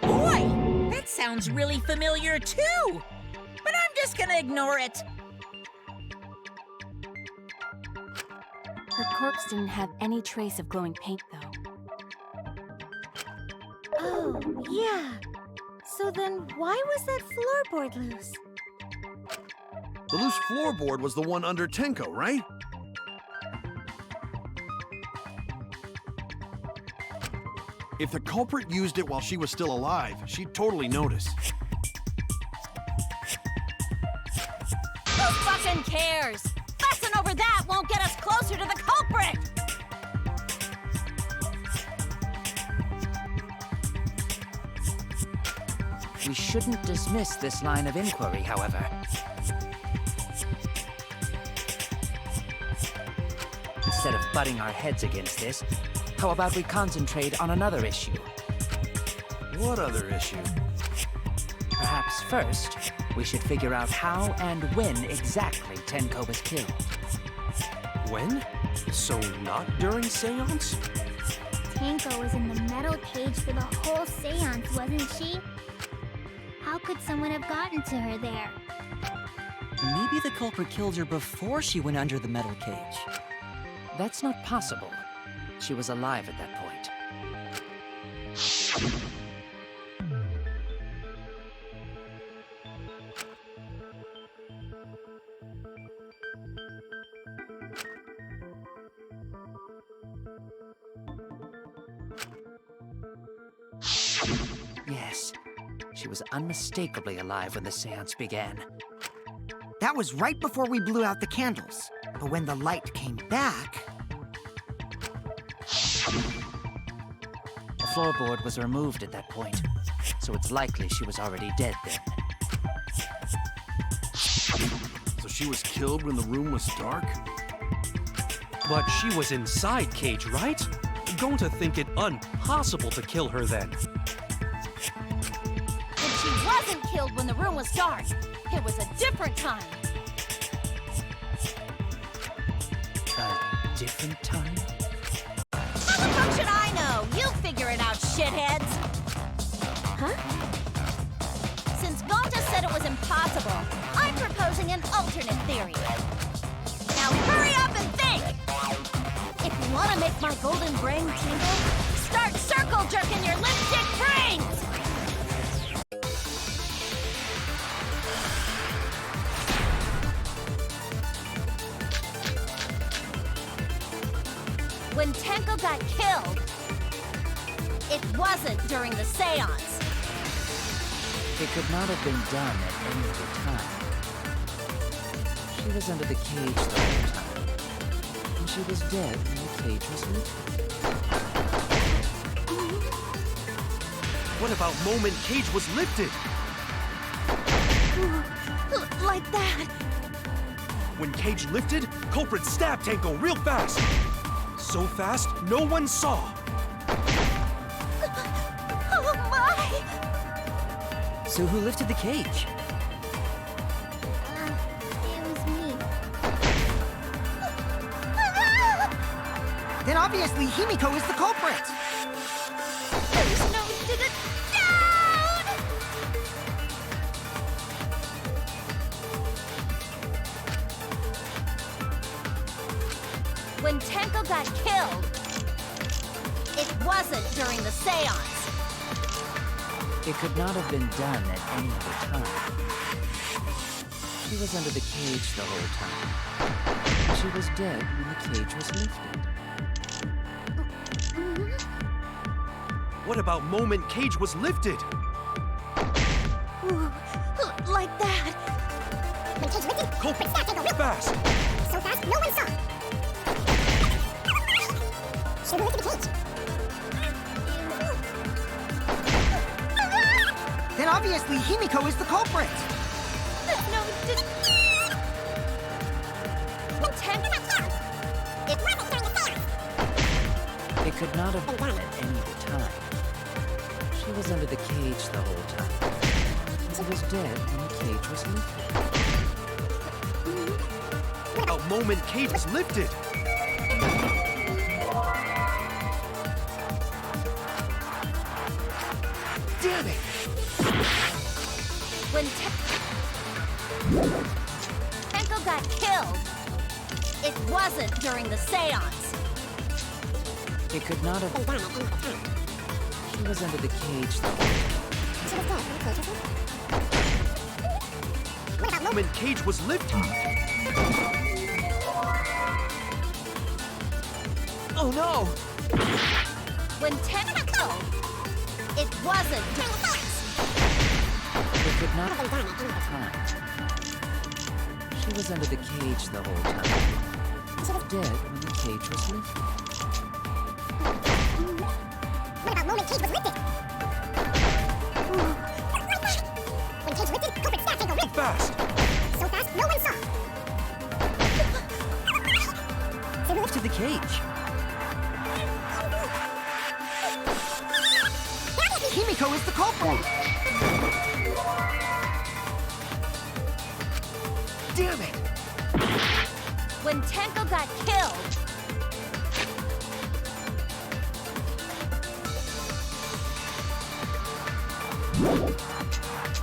Boy, that sounds really familiar too. But I'm just gonna ignore it. Her corpse didn't have any trace of glowing paint, though. Oh, yeah. So then why was that floorboard loose? The loose floorboard was the one under Tenko, right? If the culprit used it while she was still alive, she'd totally notice. Who fucking cares? Fussing over that won't get us closer to the culprit! We shouldn't dismiss this line of inquiry, however. Instead of butting our heads against this, how about we concentrate on another issue? What other issue? Perhaps first, we should figure out how and when exactly Tenko was killed. When? So not during seance? Tenko was in the metal cage for the whole seance, wasn't she? How could someone have gotten to her there? Maybe the culprit killed her before she went under the metal cage. That's not possible. She was alive at that point. Yes, she was unmistakably alive when the seance began. That was right before we blew out the candles. But when the light came back... The floorboard was removed at that point, so it's likely she was already dead then. So she was killed when the room was dark? But she was inside cage, right? Going to think it impossible to kill her then. And she wasn't killed when the room was dark. It was a different time. A different time? How the fuck should I know? You figure it out, shitheads. Huh? Since Gonta said it was impossible, I'm proposing an alternate theory. Now hurry up and think! If you want to make my golden brain tingle, start circle jerking your lipstick brains! When Tenko got killed, it wasn't during the seance. It could not have been done at any other time. She was under the cage the whole time. And she was dead when the cage was lifted. What about moment cage was lifted? Like that. When cage lifted, culprit stabbed Tenko real fast. So fast, no one saw. Oh my! So who lifted the cage? It was me. Then obviously Himiko is the culprit! There's no down! When Tenko got killed, it wasn't during the seance. It could not have been done at any other time. She was under the cage the whole time. She was dead when the cage was lifted. What about moment cage was lifted? Like that. Culprit, fast! So fast, no one saw. Should we lift the cage? Then obviously Himiko is the culprit. No, did... It wasn't during the fair. It could not have been done at any time. She was under the cage the whole time. She was dead when the cage was lifted. A moment cage was lifted! Damn it! When Tenko got killed, it wasn't during the seance. It could not have been done at any time. She was under the cage the whole time. She was dead when the cage was lifted. What about Moment cage was lifted! Oh no! When Tenko got killed, it wasn't during the seance. It could not have been done at any time. She was under the cage the whole time. She was dead when the cage was lifted. What about moment cage was lifted? When cage lifted, culprit staff take a rip. Fast! So fast, no one saw. To the cage. Himiko is the culprit. Damn it! When Tenko got killed,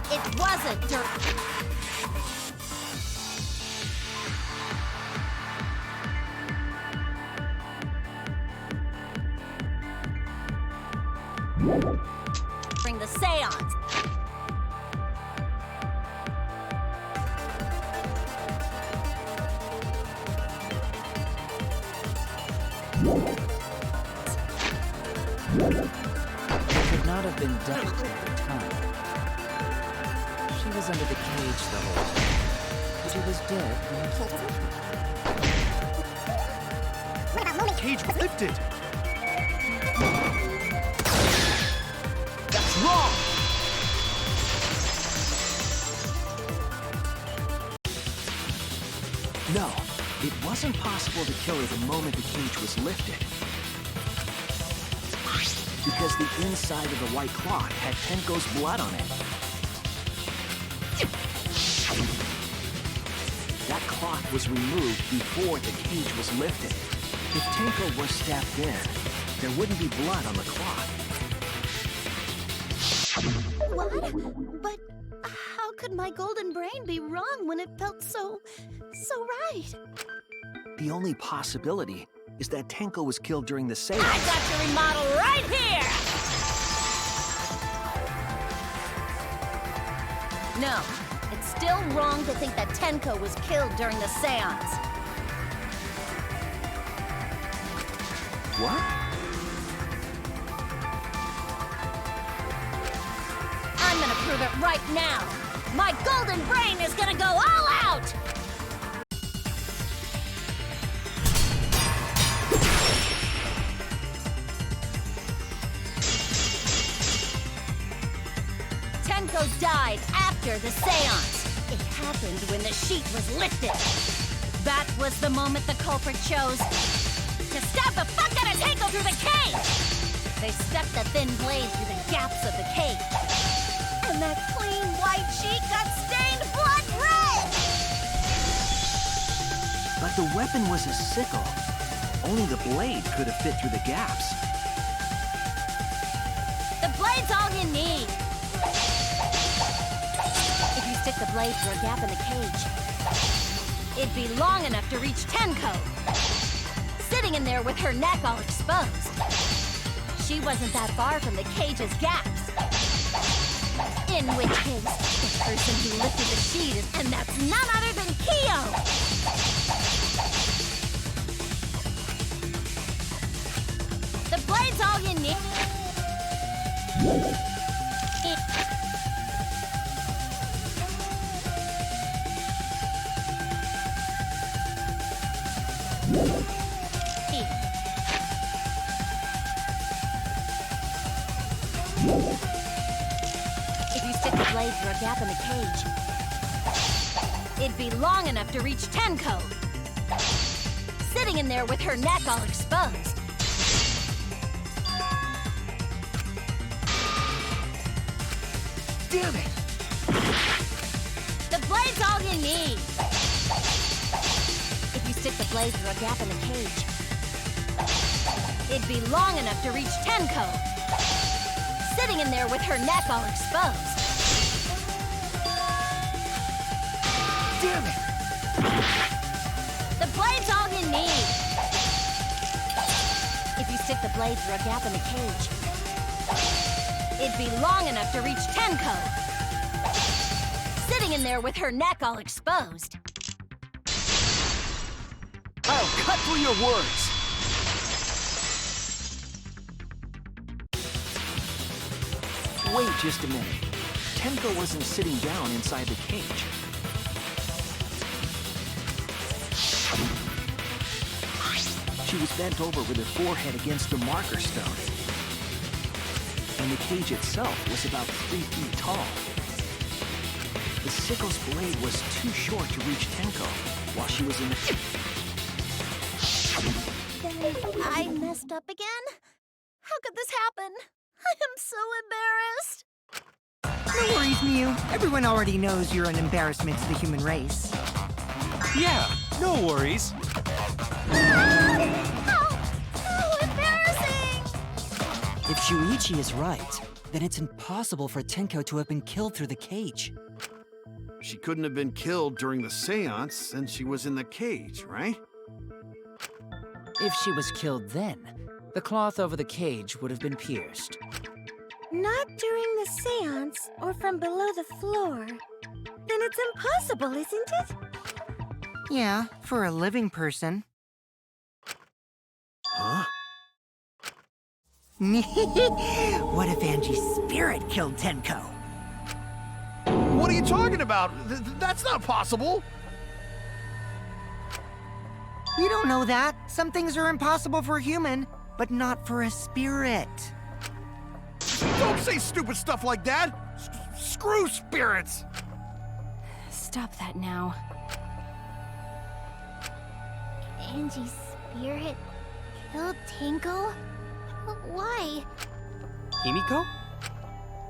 it wasn't during... during the seance. It could not have been done at the time. She was under the cage the whole time. She was dead when the cage was lifted. What about moment Cage was lifted! That's wrong! No, it wasn't possible to kill her the moment the cage was lifted. Because the inside of the white cloth had Tenko's blood on it. That cloth was removed before the cage was lifted. If Tenko were stepped in, there wouldn't be blood on the cloth. What? But how could my golden brain be wrong when it felt so right? The only possibility is that Tenko was killed during the seance. I got your remodel right here! No, it's still wrong to think that Tenko was killed during the seance. What? I'm gonna prove it right now. My golden brain is gonna go all out! Tenko died after the seance. It happened when the sheet was lifted. That was the moment the culprit chose to stab the fuck out of Tenko through the cage. They stuck the thin blade through the gaps of the cage. And that clean white sheet got stained blood red! But the weapon was a sickle. Only the blade could have fit through the gaps. The blade's all you need. If you stick the blade through a gap in the cage, it'd be long enough to reach Tenko, sitting in there with her neck all exposed. She wasn't that far from the cage's gaps. In which case, the person who lifted the sheet is, and that's none other than Kyo! The blade's all you need. If you stick the blade through a gap in the cage, it'd be long enough to reach Tenko. Sitting in there with her neck all exposed. Damn it! The blade's all you need. If you stick the blade through a gap in the cage, it'd be long enough to reach Tenko. Sitting in there with her neck all exposed. Damn it! The blade's all you need. If you stick the blade through a gap in the cage, it'd be long enough to reach Tenko. Sitting in there with her neck all exposed. I'll cut through your words! Wait just a minute. Tenko wasn't sitting down inside the cage. She was bent over with her forehead against the marker stone. And the cage itself was about 3 feet tall. The sickle's blade was too short to reach Tenko while she was in the... I messed up again? How could this happen? I am so embarrassed. No worries, Mew. Everyone already knows you're an embarrassment to the human race. Yeah, no worries. How embarrassing! If Shuichi is right, then it's impossible for Tenko to have been killed through the cage. She couldn't have been killed during the seance since she was in the cage, right? If she was killed then, the cloth over the cage would have been pierced. Not during the seance or from below the floor. Then it's impossible, isn't it? Yeah, for a living person. Huh? What if Angie's spirit killed Tenko? What are you talking about? That's not possible! You don't know that. Some things are impossible for a human, but not for a spirit. Don't say stupid stuff like that! Screw spirits! Stop that now. Angie's spirit killed Tenko? Why? Himiko?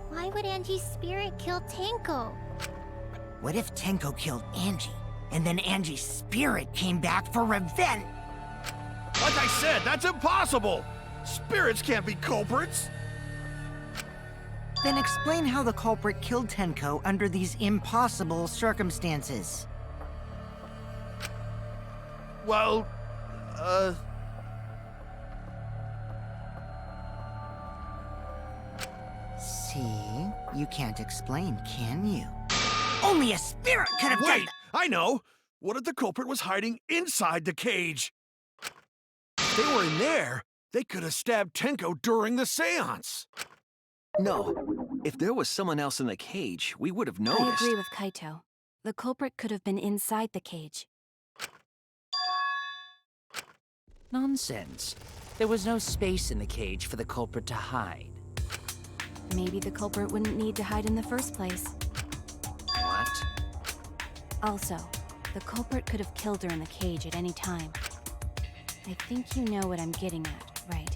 Why would Angie's spirit kill Tenko? What if Tenko killed Angie, and then Angie's spirit came back for revenge? Like I said, that's impossible! Spirits can't be culprits! Then explain how the culprit killed Tenko under these impossible circumstances. Well, See? You can't explain, can you? Only a spirit could have done wait! I know! What if the culprit was hiding inside the cage? If they were in there, they could have stabbed Tenko during the seance! No. If there was someone else in the cage, we would have noticed. I agree with Kaito. The culprit could have been inside the cage. Nonsense. There was no space in the cage for the culprit to hide. Maybe the culprit wouldn't need to hide in the first place. What? Also, the culprit could have killed her in the cage at any time. I think you know what I'm getting at, right?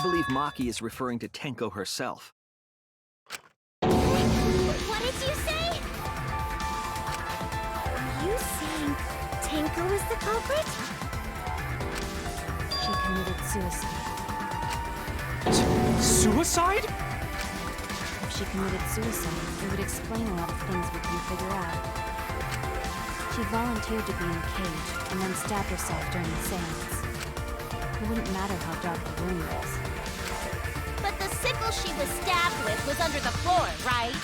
believe Maki is referring to Tenko herself. What did you say? Are you saying Tenko is the culprit? She committed suicide. Suicide? If she committed suicide, it would explain a lot of things we can figure out. She volunteered to be in the cage and then stabbed herself during the seance. It wouldn't matter how dark the room was. But the sickle she was stabbed with was under the floor, right?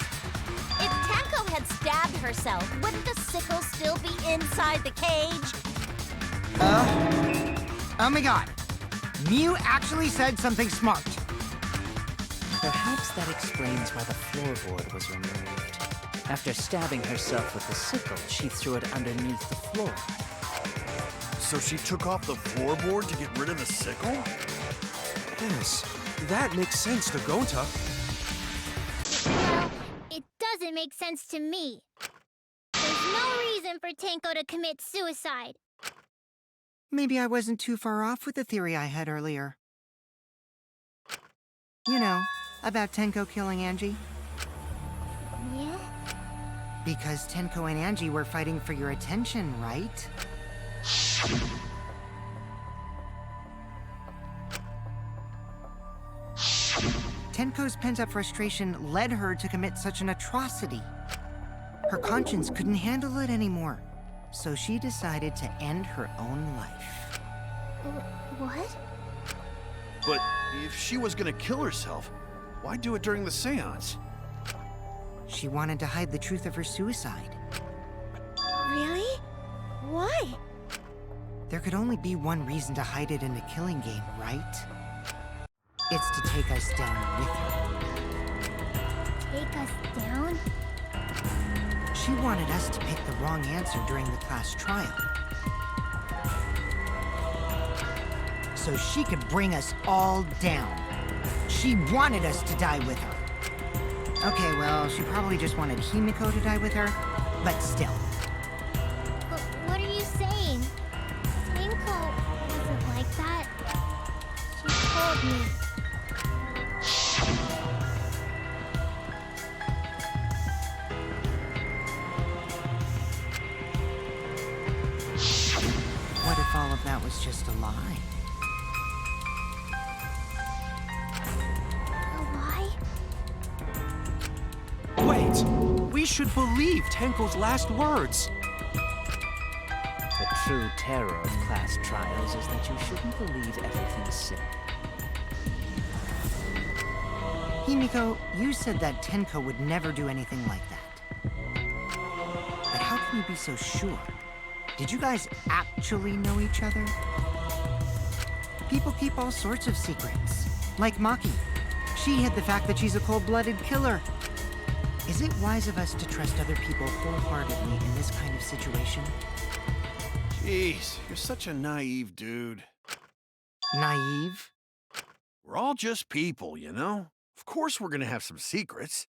If Tenko had stabbed herself, wouldn't the sickle still be inside the cage? Oh my god. Mew actually said something smart. Perhaps that explains why the floorboard was removed. After stabbing herself with the sickle, she threw it underneath the floor. So she took off the floorboard to get rid of the sickle? Yes, that makes sense to Gonta. Well, it doesn't make sense to me. There's no reason for Tenko to commit suicide. Maybe I wasn't too far off with the theory I had earlier. You know, about Tenko killing Angie. Yeah? Because Tenko and Angie were fighting for your attention, right? Tenko's pent-up frustration led her to commit such an atrocity. Her conscience couldn't handle it anymore, so she decided to end her own life. What? But if she was gonna kill herself, why do it during the seance? She wanted to hide the truth of her suicide. Really? Why? There could only be one reason to hide it in a killing game, right? It's to take us down with her. Take us down? She wanted us to pick the wrong answer during the class trial. So she could bring us all down. She wanted us to die with her. Okay, well, she probably just wanted Himiko to die with her, but still. What are you saying? Tenko wasn't like that. She told me. What if all of that was just a lie? A lie? Wait, we should believe Tenko's last words. The true terror of class trials is that you shouldn't believe everything said. Himiko, you said that Tenko would never do anything like that. But how can you be so sure? Did you guys actually know each other? People keep all sorts of secrets. Like Maki. She hid the fact that she's a cold-blooded killer. Is it wise of us to trust other people wholeheartedly in this kind of situation? Jeez, you're such a naive dude. Naive? We're all just people, you know? Of course we're gonna have some secrets.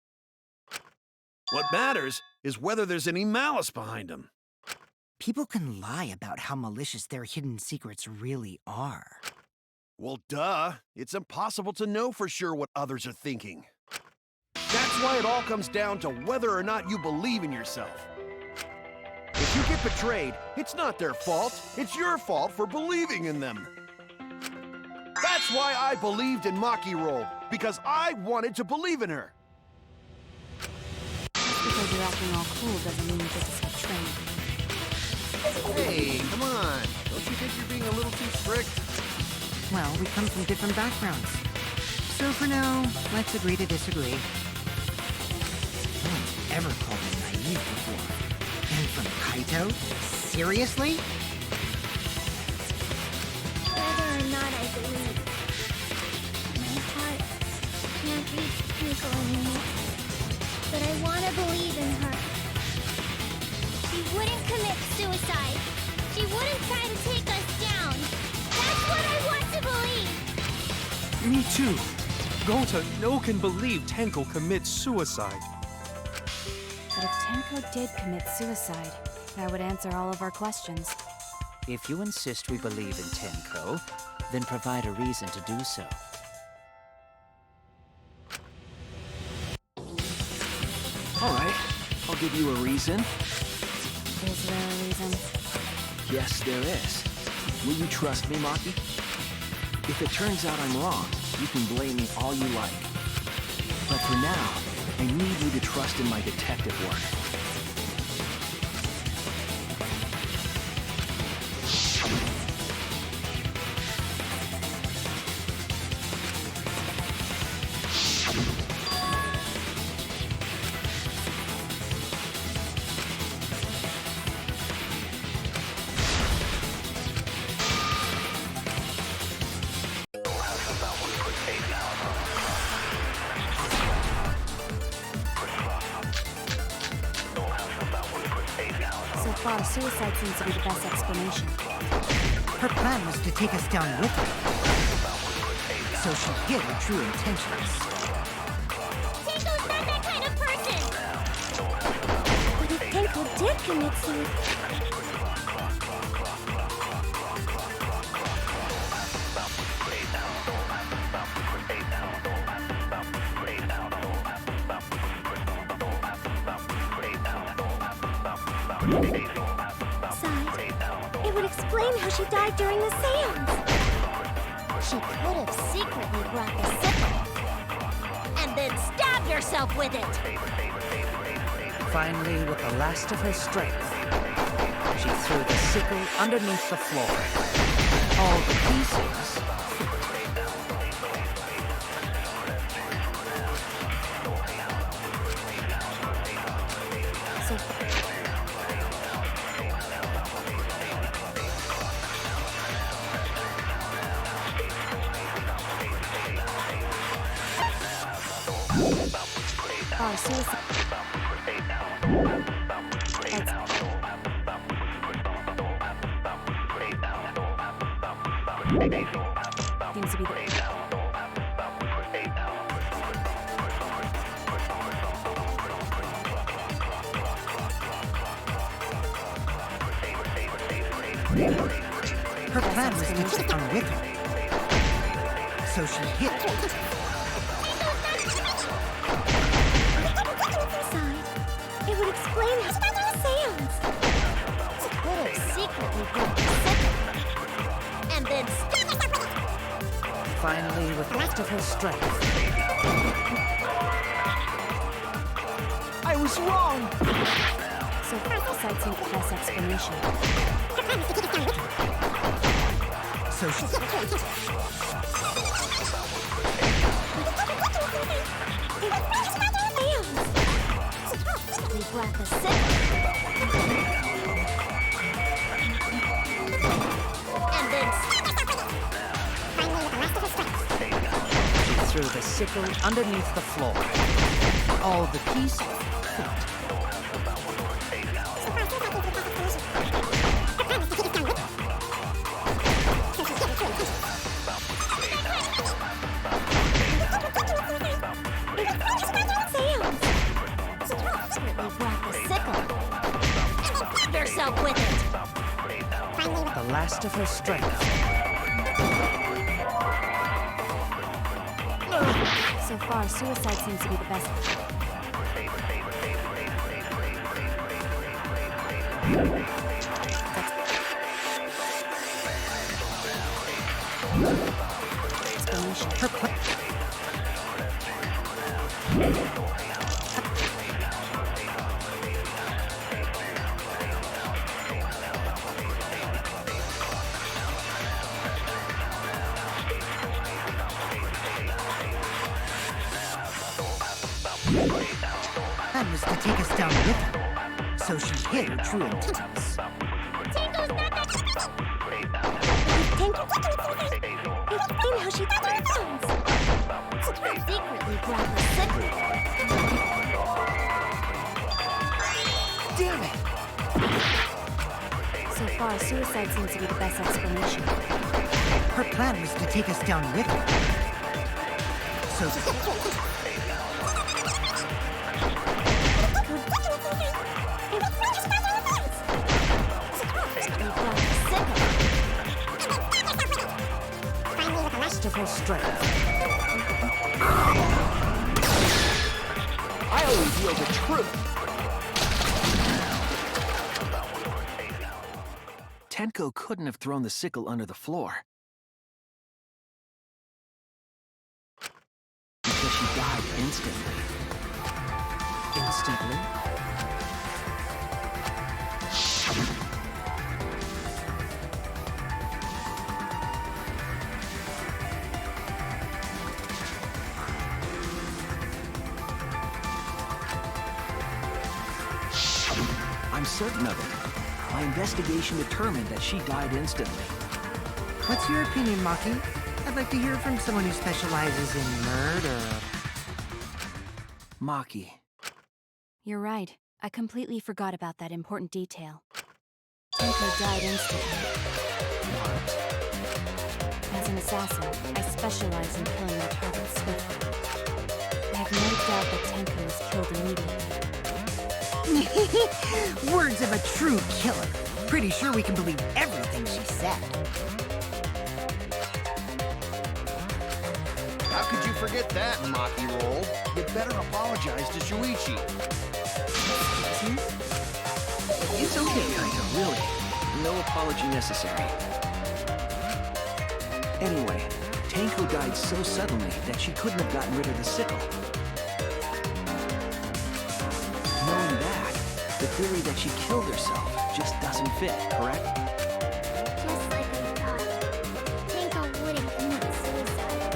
What matters is whether there's any malice behind them. People can lie about how malicious their hidden secrets really are. Well, duh. It's impossible to know for sure what others are thinking. That's why it all comes down to whether or not you believe in yourself. If you get betrayed, it's not their fault. It's your fault for believing in them. That's why I believed in Maki Roll, because I wanted to believe in her. Just because you're acting all cool doesn't mean you get to stop training. Hey, come on. Don't you think you're being a little too strict? Well, we come from different backgrounds. So for now, let's agree to disagree. No one's ever called me naive before. And from Kaito? Seriously? Whether or not I believe. My heart can't reach Himiko anymore. But I want to believe in her. She wouldn't commit suicide. She wouldn't try to take us down. That's what I want to believe. Me too. Gonta no can believe Tenko commits suicide. But if Tenko did commit suicide, that would answer all of our questions. If you insist we believe in Tenko, then provide a reason to do so. I'll give you a reason. Is there a reason? Yes, there is. Will you trust me, Maki? If it turns out I'm wrong, you can blame me all you like. But for now, I need you to trust in my detective work. So far, suicide seems to be the best explanation. Her plan was to take us down with her. So she hid her true intentions. Tenko's not that kind of person! But if Tenko did commit suicide... It would explain how she died during the seance. She could have secretly brought the sickle and then stabbed herself with it. Finally, with the last of her strength, she threw the sickle underneath the floor. All the pieces So far, suicide... Seems to be the... Her plan was to take down with her. So she hid. It would explain how she died during the seance. Could have secretly brought the sickle and then stabbed herself with it. finally, with the rest of her strength. I was wrong! So far, suicide seems the best explanation. So she... We brought the sickle and then stabbed herself with it. Finally, with the rest of her strength. She threw the sickle underneath the floor. All the pieces fit. Herself with it. The last of her strength. So far, suicide seems to be the best. Explanation. Her plan... plan was to take us down with her. So she hid her true intentions. Tenko's not that... Tenko explain how she died during the seance. Secretly brought the sickle. Damn it! So far, suicide seems to be the best explanation. Her plan was to take us down with her. So... Of her strength. I'll reveal the truth! Tenko couldn't have thrown the sickle under the floor. Because she died instantly. Instantly? I'm certain of it. My investigation determined that she died instantly. What's your opinion, Maki? I'd like to hear from someone who specializes in murder. Maki. You're right. I completely forgot about that important detail. Tenko died instantly. As an assassin, I specialize in killing my targets swiftly. I have no doubt that Tenko was killed immediately. Words of a true killer. Pretty sure we can believe everything she said. How could you forget that, Maki Roll? You better apologize to Shuichi. It's okay, Kaito, really. No apology necessary. Anyway, Tenko died so suddenly that she couldn't have gotten rid of the sickle. Knowing that, the theory that she killed herself just doesn't fit, correct? Just like I thought. Tenko wouldn't commit suicide.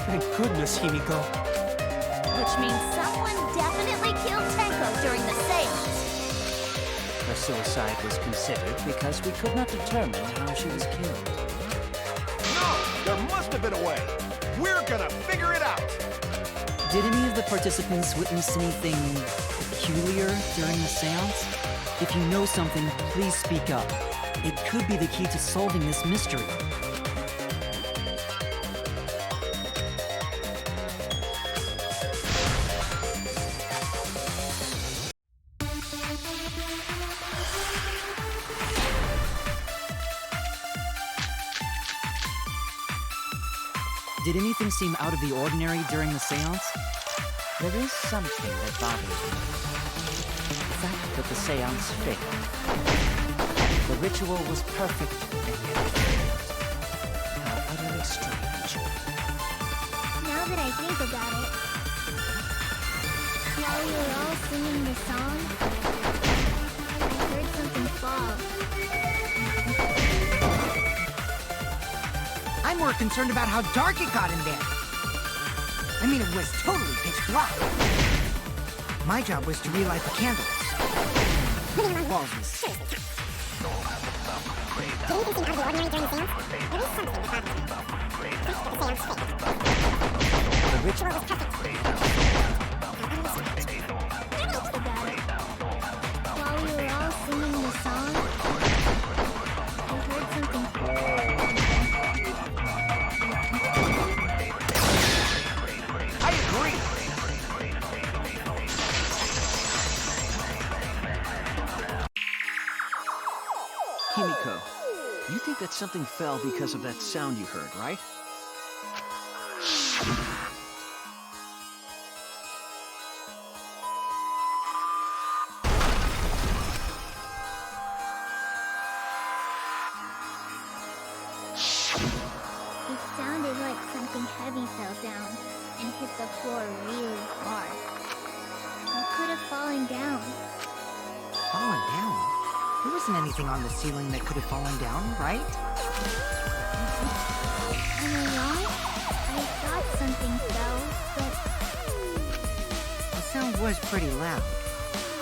Thank goodness, Himiko. Which means someone definitely killed Tenko during the seance. Her suicide was considered because we could not determine how she was killed. No! There must have been a way! We're gonna figure it out! Did any of the participants witness anything peculiar during the seance? If you know something, please speak up. It could be the key to solving this mystery. Did anything seem out of the ordinary during the seance? There is something that bothers me. The fact that the seance failed. The ritual was perfect and yet failed. How utterly strange. Now that I think about it, while we were all singing the song, I heard something fall. I'm more concerned about how dark it got in there. I mean, it was totally pitch black. My job was to relight the candles. Walls was... Did anything seem out of the ordinary during the seance? There is something that happened. The seance failed. The ritual was perfect. About it. While we were all singing the song, I heard something fall. I agree! Himiko, you think that something fell because of that sound you heard, right? It sounded like something heavy fell down and hit the floor really hard. It could have fallen down. Fallen down? There wasn't anything on the ceiling that could have fallen down, right? Am I wrong? I thought something fell, but The sound was pretty loud.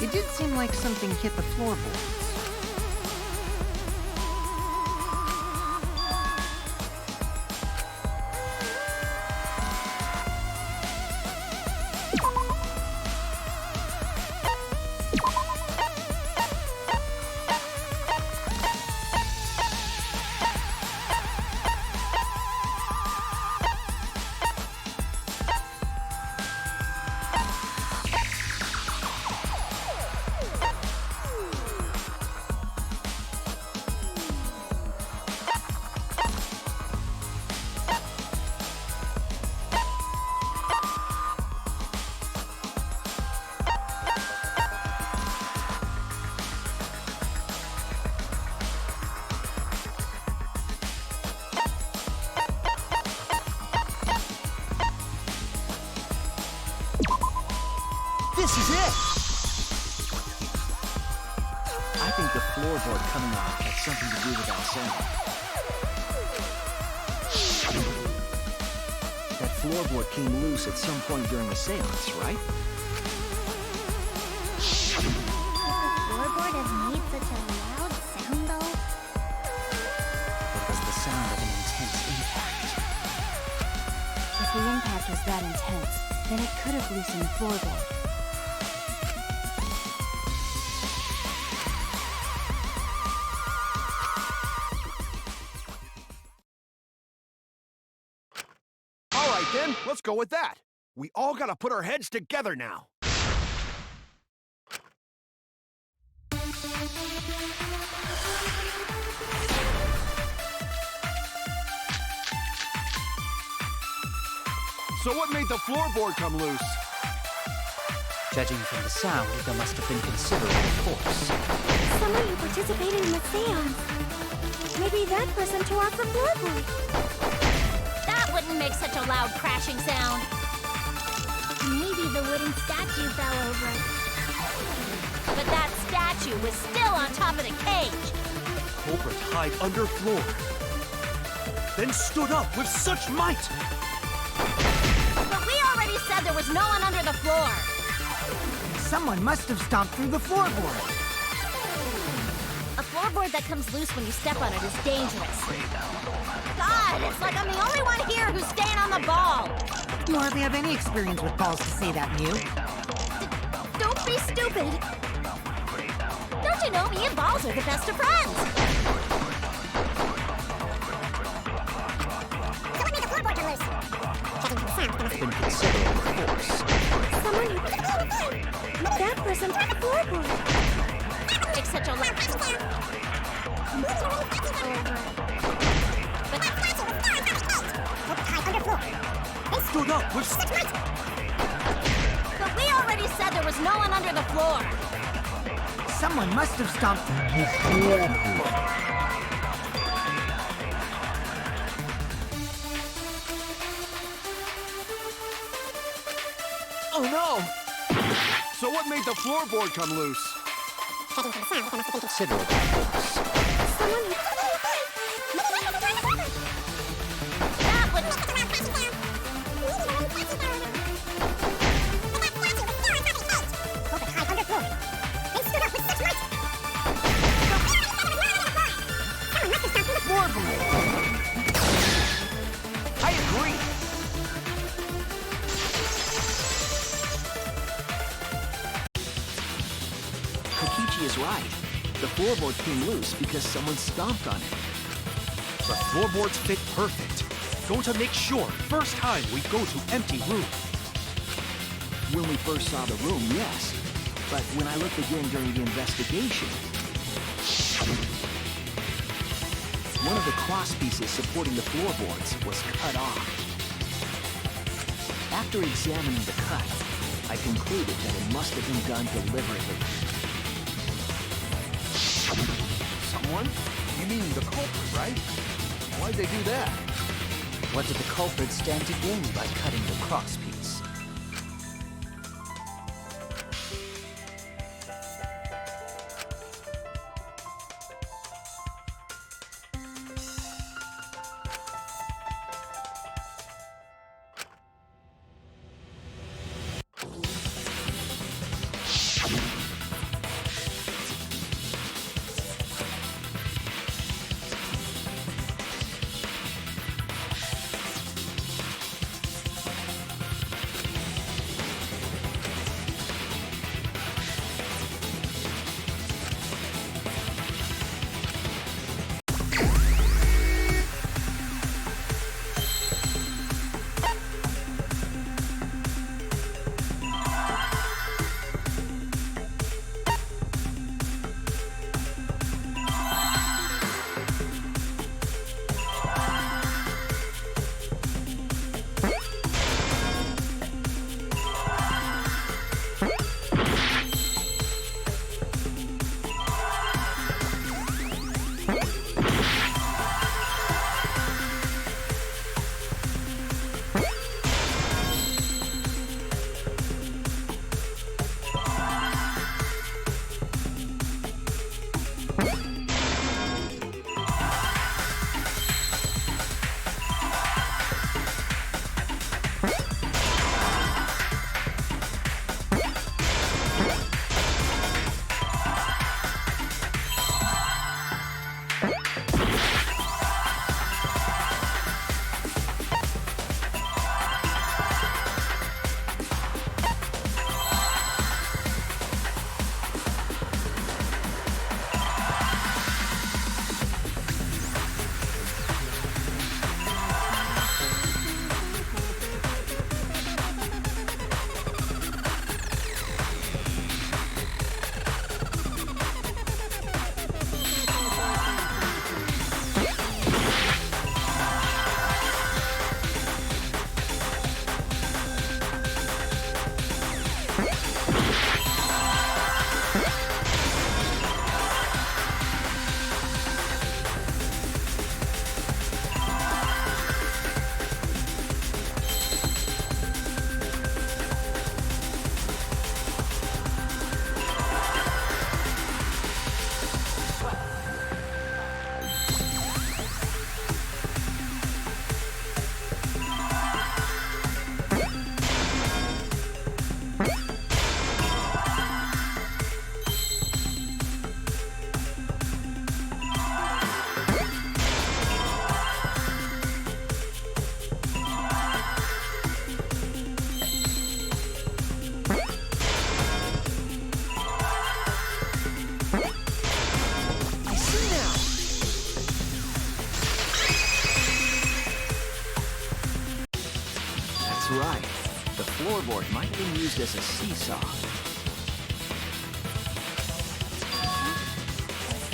It did seem like something hit the floorboards. This is it! I think the floorboard coming off had something to do with that sound. That floorboard came loose at some point during the seance, right? The floorboard has made such a loud sound, though. It was the sound of an intense impact. If the impact was that intense, then it could have loosened the floorboard. All right, then, let's go with that. We all gotta put our heads together now. So what made the floorboard come loose? Judging from the sound, there must have been considerable force. Someone who participated in the seance. Maybe that person tore off the floorboard. That wouldn't make such a loud crashing sound. Maybe the wooden statue fell over. But that statue was still on top of the cage. Culprit hid under floor, then stood up with such might. But we already said there was no one under the floor. Someone must have stomped through the floorboard. A floorboard that comes loose when you step on it is dangerous. God, it's like I'm the only one here who's staying on the ball. You hardly have any experience with balls to say that, Mew. Don't be stupid. Don't you know me and balls are the best of friends? Someone made the floorboard come loose. Judging from the sound, there must Been considerable force. Someone who... That person took the floorboard. make such a loud Stood up with But we already said there was no one under the floor. Someone must have stomped through the floorboard. Oh no! So what made the floorboard come loose? Considerable force. Someone who... That would... I agree. Kokichi is right. The floorboard came loose because someone stomped on it. the floorboards fit perfect. Going to make sure first time we go to empty room. When we first saw the room, yes. But when I looked again during the investigation, one of the cross pieces supporting the floorboards was cut off. After examining the cut, I concluded that it must have been done deliberately. Someone? You mean the culprit, right? Why'd they do that? What did the culprit stand to gain by cutting the cross piece? floorboard might have been used as a seesaw.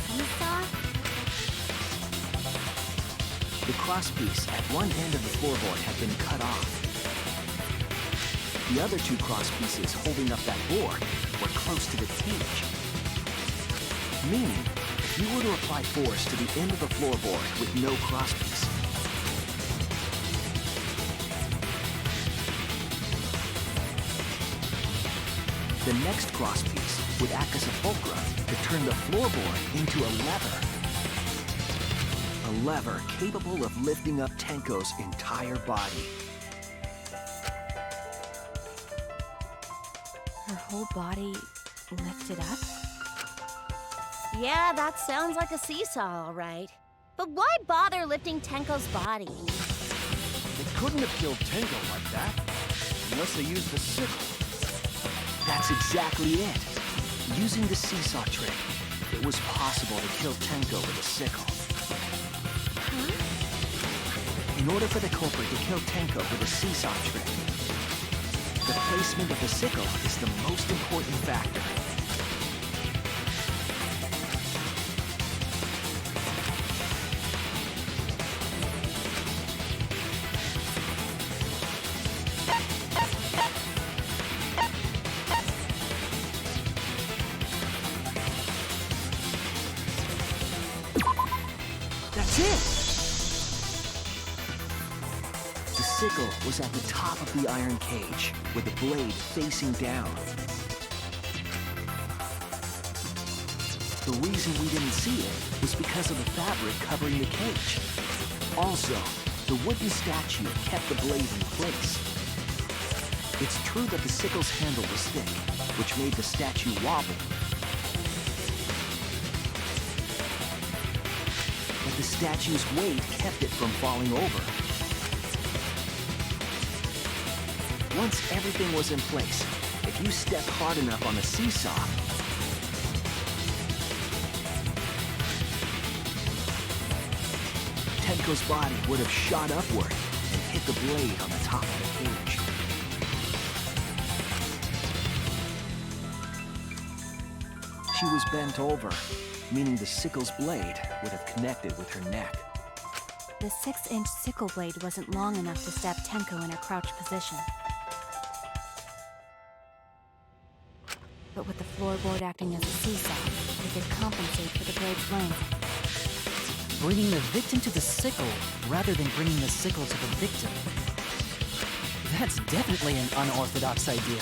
Seesaw? The crosspiece at one end of the floorboard had been cut off. The other two crosspieces holding up that board were close to the cage. Meaning, if you were to apply force to the end of the floorboard with no crosspiece, the next crosspiece would act as a fulcrum to turn the floorboard into a lever. A lever capable of lifting up Tenko's entire body. Her whole body lifted up? Yeah, that sounds like a seesaw, all right. But why bother lifting Tenko's body? They couldn't have killed Tenko like that. Unless they used the sickle. That's exactly it. Using the seesaw trick, it was possible to kill Tenko with a sickle. In order for the culprit to kill Tenko with a seesaw trick, the placement of the sickle is the most important factor. That's it! The sickle was at the top of the iron cage, with the blade facing down. The reason we didn't see it was because of the fabric covering the cage. Also, the wooden statue kept the blade in place. It's true that the sickle's handle was thick, which made the statue wobble. But the statue's weight kept it from falling over. Once everything was in place, if you stepped hard enough on the seesaw, Tenko's body would have shot upward and hit the blade on the top of the cage. She was bent over, meaning the sickle's blade would have connected with her neck. The 6-inch sickle blade wasn't long enough to stab Tenko in her crouch position. But with the floorboard acting as a seesaw, they could compensate for the blade's length. Bringing the victim to the sickle rather than bringing the sickle to the victim. That's definitely an unorthodox idea.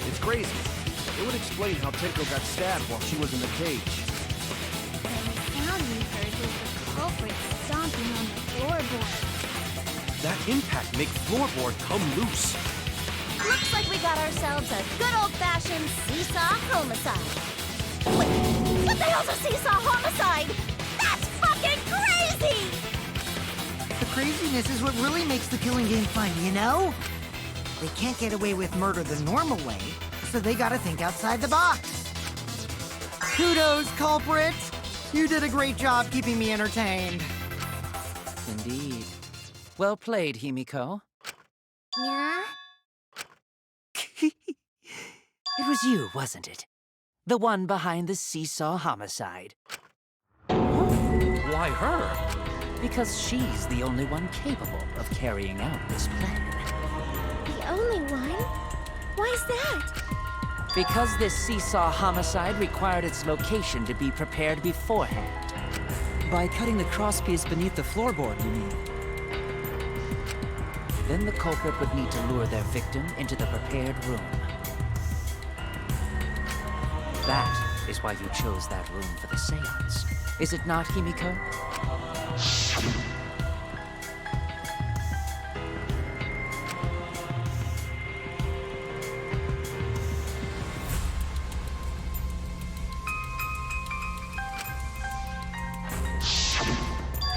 It's crazy. It would explain how Tenko got stabbed while she was in the cage. The sound we heard was the culprit stomping on the floorboard. That impact make floorboard come loose. Looks like we got ourselves a good old-fashioned seesaw homicide. Wait, what the hell's a seesaw homicide? That's fucking crazy! The craziness is what really makes the killing game fun, you know? They can't get away with murder the normal way, so they gotta think outside the box. Kudos, culprit! You did a great job keeping me entertained. Indeed. Well played, Himiko. Yeah? It was you, wasn't it? The one behind the seesaw homicide. Why her? Because she's the only one capable of carrying out this plan. The only one? Why's that? Because this seesaw homicide required its location to be prepared beforehand. By cutting the crosspiece beneath the floorboard, you mean? Then the culprit would need to lure their victim into the prepared room. That is why you chose that room for the seance. Is it not, Himiko?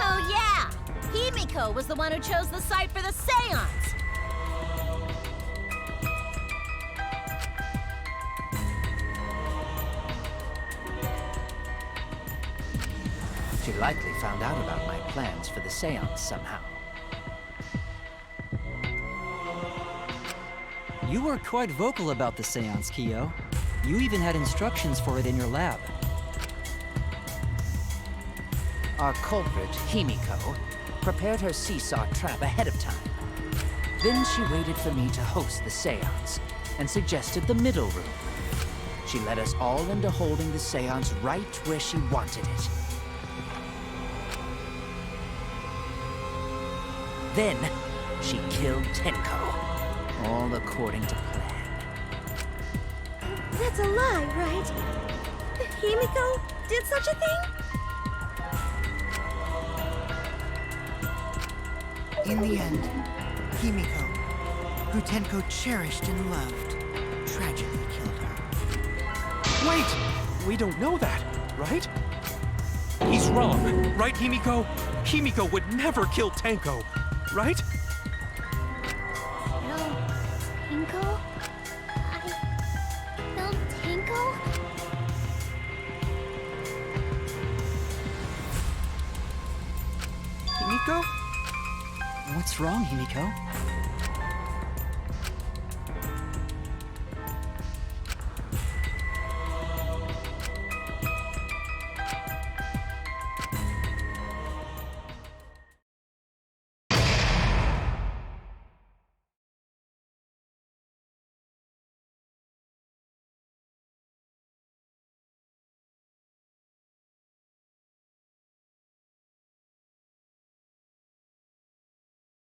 Oh yeah! Himiko was the one who chose the site for the seance! She likely found out about my plans for the seance somehow. You were quite vocal about the seance, Kyo. You even had instructions for it in your lab. Our culprit, Himiko, prepared her seesaw trap ahead of time. Then she waited for me to host the seance and suggested the middle room. She led us all into holding the seance right where she wanted it. Then, she killed Tenko, all according to plan. That's a lie, right? Himiko did such a thing? In the end, Himiko, who Tenko cherished and loved, tragically killed her. Wait! We don't know that, right? He's wrong, right, Himiko? Himiko would never kill Tenko, right? Kill Tinko? I killed Tinko? Himiko? What's wrong, Himiko?